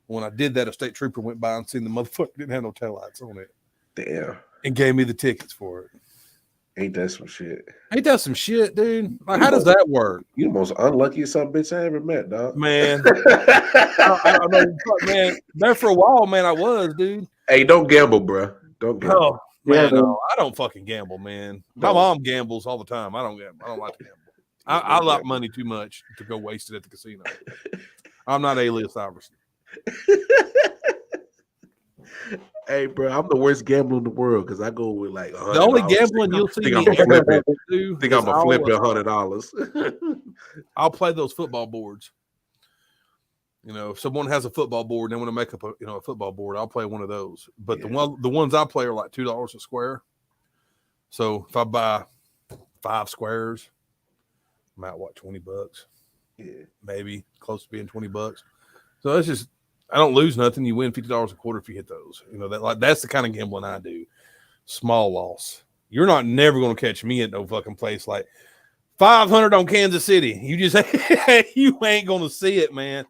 When I did that, a state trooper went by and seen the motherfucker didn't have no taillights on it. Damn. And gave me the tickets for it. Ain't that some shit? Ain't that some shit, dude? Like, how does that work? You the most unlucky son bitch I ever met, dog. Man. I don't know, man. There for a while, man, I was, dude. Hey, don't gamble, bro. Don't gamble. Oh, man, no, I don't fucking gamble, man. My mom gambles all the time. I don't gamble. I don't like to gamble. I like money too much to go waste it at the casino. I'm not Alias Iverson. Hey, bro, I'm the worst gambler in the world because I go with like $100. The only gambling you'll see me ever do. Think I'm gonna flip it $100. I'll play those football boards. If someone has a football board and they want to make up a football board, I'll play one of those. But the ones I play are like $2 a square. So if I buy 5 squares, I'm at $20? Yeah, maybe close to being $20. So it's just I don't lose nothing. You win $50 a quarter if you hit those. That's the kind of gambling I do. Small loss. You're not never going to catch me at no fucking place like 500 on Kansas City. You just you ain't going to see it, man.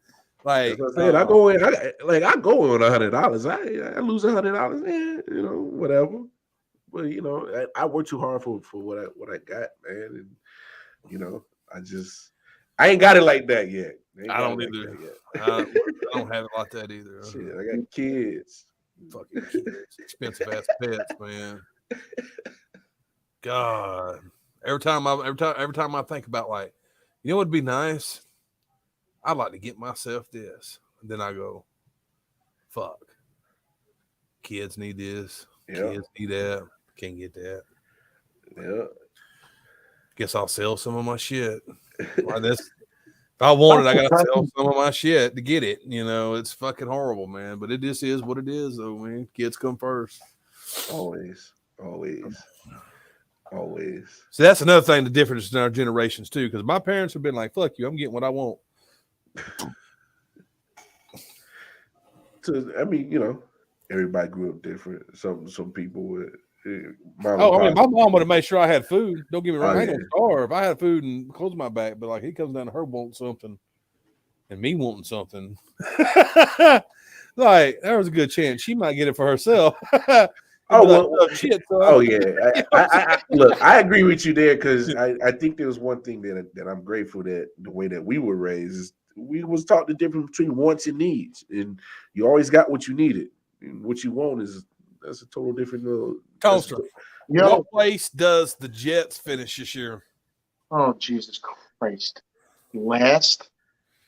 Like that's what I said. I go in, I go in $100. I lose $100. You know, whatever. But you know, I work too hard for what I got, man. And you know, I ain't got it like that yet. I don't either. I don't have it like that either. Shit, I got kids. Fucking kids, expensive ass pets, man. God, every time I think about like, you know, what'd be nice. I'd like to get myself this, and then I go, fuck. Kids need this. Yeah. Kids need that. Can't get that. Yeah. Guess I'll sell some of my shit. Like this. If I want it, I gotta sell some of my shit to get it. You know, it's fucking horrible, man. But it just is what it is, though, man. Kids come first. Always. So that's another thing, the difference in our generations too. Because my parents have been like, "Fuck you, I'm getting what I want." I mean, you know, everybody grew up different. Some people would. My mom would have made sure I had food. Don't get me wrong, I ain't gonna starve. I had food and clothes on my back, but like he comes down to her wanting something and me wanting something. Like there was a good chance she might get it for herself. Shit. Oh yeah. I look, I agree with you there because I think there was one thing that I'm grateful that the way that we were raised is we was taught the difference between wants and needs, and you always got what you needed. And what you want that's a total different. Tonster, what place does the Jets finish this year? Oh Jesus Christ! Last?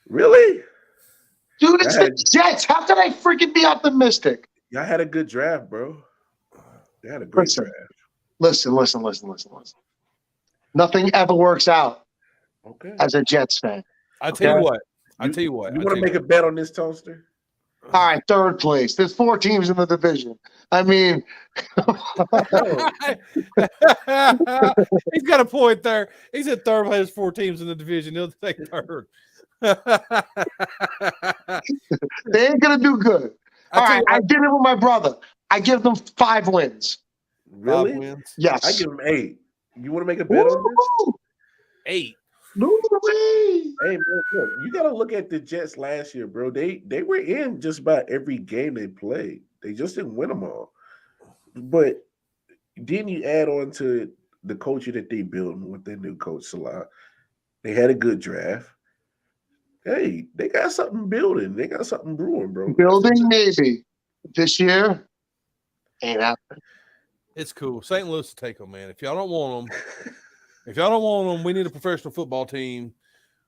Really? Dude, it's the Jets. How could I freaking be optimistic? Y'all had a good draft, bro. They had a great draft. Listen. Nothing ever works out. Okay. As a Jets fan. I tell you what. You want to make a bet on this, Tonster? All right, third place. There's 4 teams in the division. I mean, he's got a point there. He's at third place. 4 teams in the division. He'll take third. They ain't gonna do good. All right, I did it with my brother. I give them 5 wins. Really? 5 wins? Yes. I give them 8. You want to make a bet on this? 8. No way. Hey, man, look, you got to look at the Jets last year, bro. They were in just about every game they played. They just didn't win them all. But then you add on to the culture that they built with their new coach, Salah. They had a good draft. Hey, they got something building. They got something brewing, bro. Building maybe. This year, ain't happening. It's cool. St. Louis will take them, man. If y'all don't want them, we need a professional football team.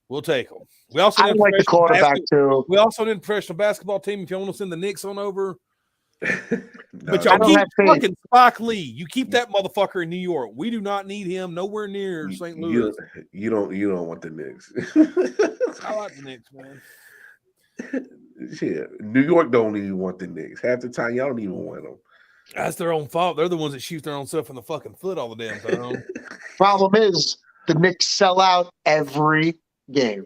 We'll take them. We also need like the quarterback too. We also need a professional basketball team. If you want to send the Knicks on over, but I y'all don't keep have faith. fucking Spike Lee. You keep that motherfucker in New York. We do not need him nowhere near St. Louis. You don't want the Knicks. I like the Knicks, man. Shit, New York don't even want the Knicks. Half the time, y'all don't even want them. That's their own fault. They're the ones that shoot their own self in the fucking foot all the damn time. Problem is, the Knicks sell out every game.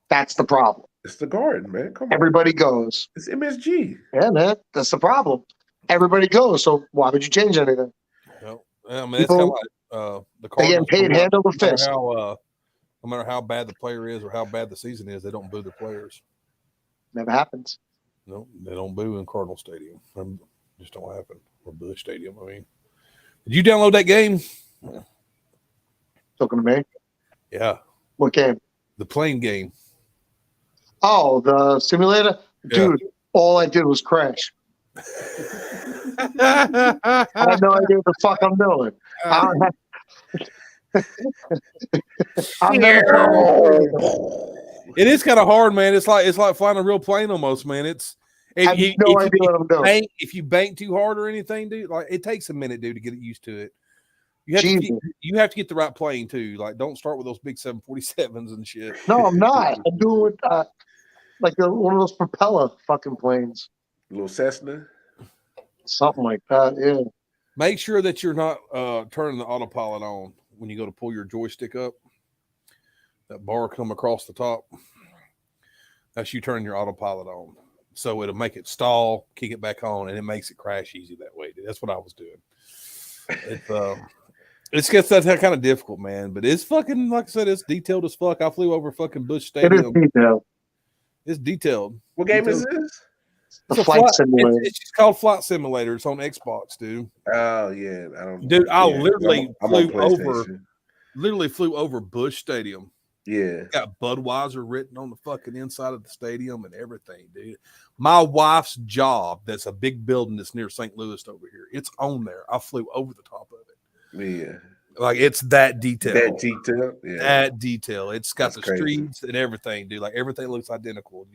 That's the problem. It's the Garden, man. Come on. Everybody goes. It's MSG. Yeah, man. That's the problem. Everybody goes. So why would you change anything? Well, I mean, that's how the they get paid hand over fist. No matter how bad the player is or how bad the season is, they don't boo the players. Never happens. No, they don't boo in Cardinal Stadium. Just don't happen. Or Bush Stadium. I mean, did you download that game? Talking to me? Yeah. What game? The plane game. Oh, the simulator? Yeah. Dude, all I did was crash. I had no idea what the fuck I'm doing. It is kind of hard, man. It's like flying a real plane almost, man. If you bank too hard or anything, dude, like it takes a minute, dude, to get used to it. You have to get the right plane too. Like, don't start with those big 747s and shit. No, I'm not. I'm doing like one of those propeller fucking planes. A little Cessna, something like that. Yeah. Make sure that you're not turning the autopilot on when you go to pull your joystick up. That bar come across the top. That's you turning your autopilot on. So it'll make it stall, kick it back on, and it makes it crash easy that way. That's what I was doing. It gets that kind of difficult, man. But it's fucking, like I said, it's detailed as fuck. I flew over fucking Bush Stadium. It is detailed. It's detailed. What game is this? The flight simulator. It's called Flight Simulator. It's on Xbox, dude. Oh yeah, I don't. Dude, I yeah, literally I'm on flew over Busch Stadium. Yeah, Got Budweiser written on the fucking inside of the stadium and everything, dude. My wife's job, that's a big building that's near St. Louis over here. It's on there. I flew over the top of it. Yeah. Like it's that detail. That detail? Yeah. That detail. It's got That's the crazy. streets and everything, dude. Like everything looks identical.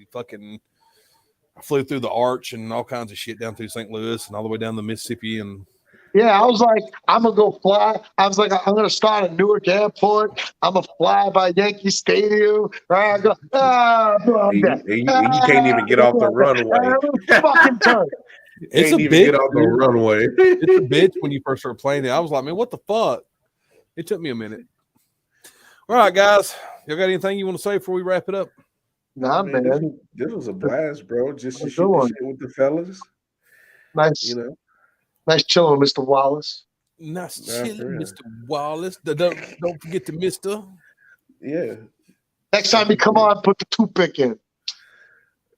I flew through the arch and all kinds of shit down through St. Louis and all the way down the Mississippi. And yeah, I was like, I'm gonna go fly. I was like, I'm gonna start at Newark Airport. I'm gonna fly by Yankee Stadium. Right? I go, bro, you can't even get off the runway. Fucking turn. It's a bitch. Get off the runway. It's a bitch when you first start playing it. I was like, man, what the fuck? It took me a minute. All right, guys. Y'all got anything you want to say before we wrap it up? Nah, man. This was a blast, bro. Just to Good shoot one. the shit with the fellas. Nice. You know. Nice chilling, Mr. Wallace. Nice Nah, chilling, for real. Mr. Wallace. Don't forget the Mr. Yeah. Next time you come on, put the toothpick in.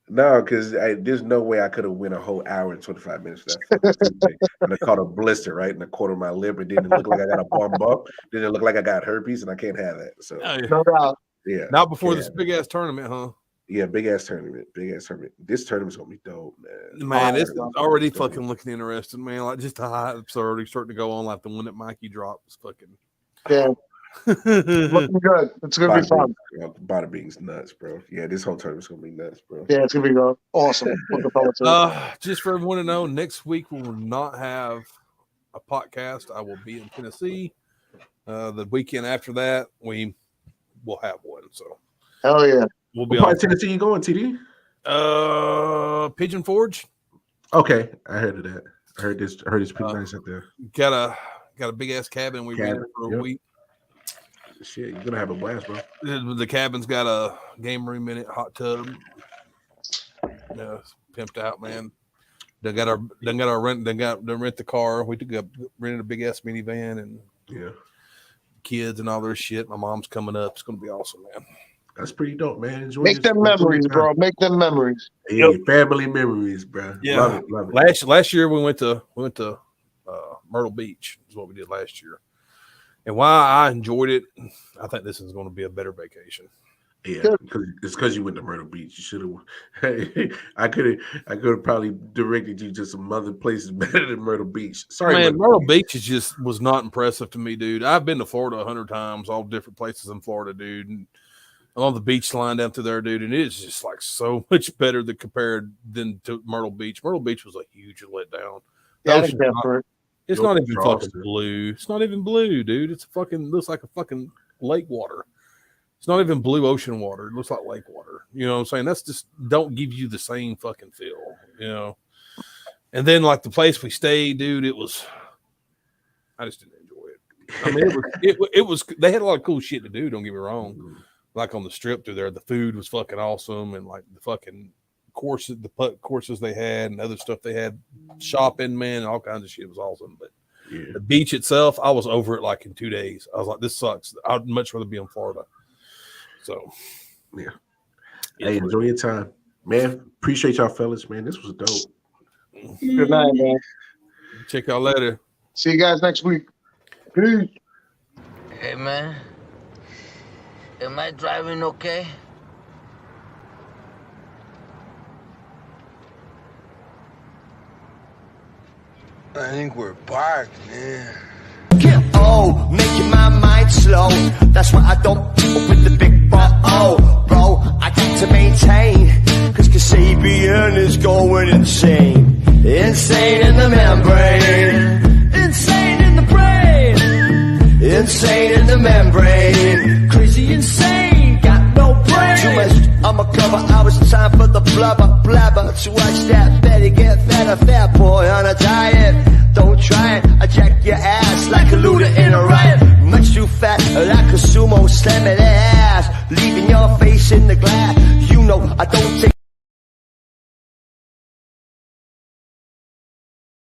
No, because there's no way I could have went a whole hour and 25 minutes for that. And I caught a blister right in the corner of my lip. It didn't look like I got a bump up. Didn't look like I got herpes, and I can't have that. So No doubt. yeah. Not before this big ass tournament, huh? Yeah, big ass tournament. This tournament's gonna be dope, man. Man, it's already fucking looking interesting, man. Like just the hype's already starting to go on. Like the one that Mikey dropped was fucking. Yeah. Looking good. It's gonna be fun. Bada Bing's nuts, bro. Yeah, this whole tournament's gonna be nuts, bro. Yeah, it's gonna be good. Awesome. Looking forward to it. Just for everyone to know, next week we will not have a podcast. I will be in Tennessee. The weekend after that, we will have one. So Hell yeah. we'll be What part on of Tennessee you going, TD? Pigeon Forge. Okay, I heard of that. I heard it's pretty nice out there. Got a big ass cabin. We rented for a week. Shit, you're gonna have a blast, bro. The cabin's got a game room in it, hot tub. Yeah, it's pimped out, man. They rent the car. We rented a big ass minivan and kids and all their shit. My mom's coming up. It's gonna be awesome, man. That's pretty dope, man. Make them memories, bro. Make them memories. Yeah, family memories, bro. Yeah, love it. Last year we went to Myrtle Beach. Is what we did last year. And why I enjoyed it, I think this is going to be a better vacation. Yeah, it's because you went to Myrtle Beach. You should have. I could have probably directed you to some other places better than Myrtle Beach. Sorry, man. Myrtle Beach was not impressive to me, dude. I've been to Florida 100 times, all different places in Florida, dude, and along the beach line down through there, dude. And it's just like so much better than to Myrtle Beach. Myrtle Beach was a huge letdown. Yeah, It's not even fucking blue. It's not even blue, dude. It's looks like a fucking lake water. It's not even blue ocean water. It looks like lake water. You know what I'm saying? That's just don't give you the same fucking feel, you know. And then like the place we stayed, dude, I just didn't enjoy it. I mean, it was they had a lot of cool shit to do, don't get me wrong. Like on the strip through there, the food was fucking awesome, and like the fucking courses they had and other stuff they had, shopping, man, all kinds of shit was awesome. But the beach itself, I was over it like in 2 days. I was like, this sucks. I'd much rather be in Florida. So yeah. Hey, enjoy your time, man. Appreciate y'all fellas, man. This was dope. Good night, man. Check y'all later. See you guys next week. Peace. Hey, man. Am I driving okay? I think we're parked, man. Oh, making my mind slow. That's why I don't with the big bro. Oh, bro, I got to maintain. Cause Kasabian is going insane. Insane in the membrane. Insane in the brain. Insane in the membrane. Crazy insane. Got no brain. Too much I'ma cover hours. Time for the blubber. To watch that Betty get fatter. Fat boy on a diet. Don't try it, I jack your ass like a looter in a riot. Much too fat, like a sumo, slamming ass, leaving your face in the glass. You know I don't take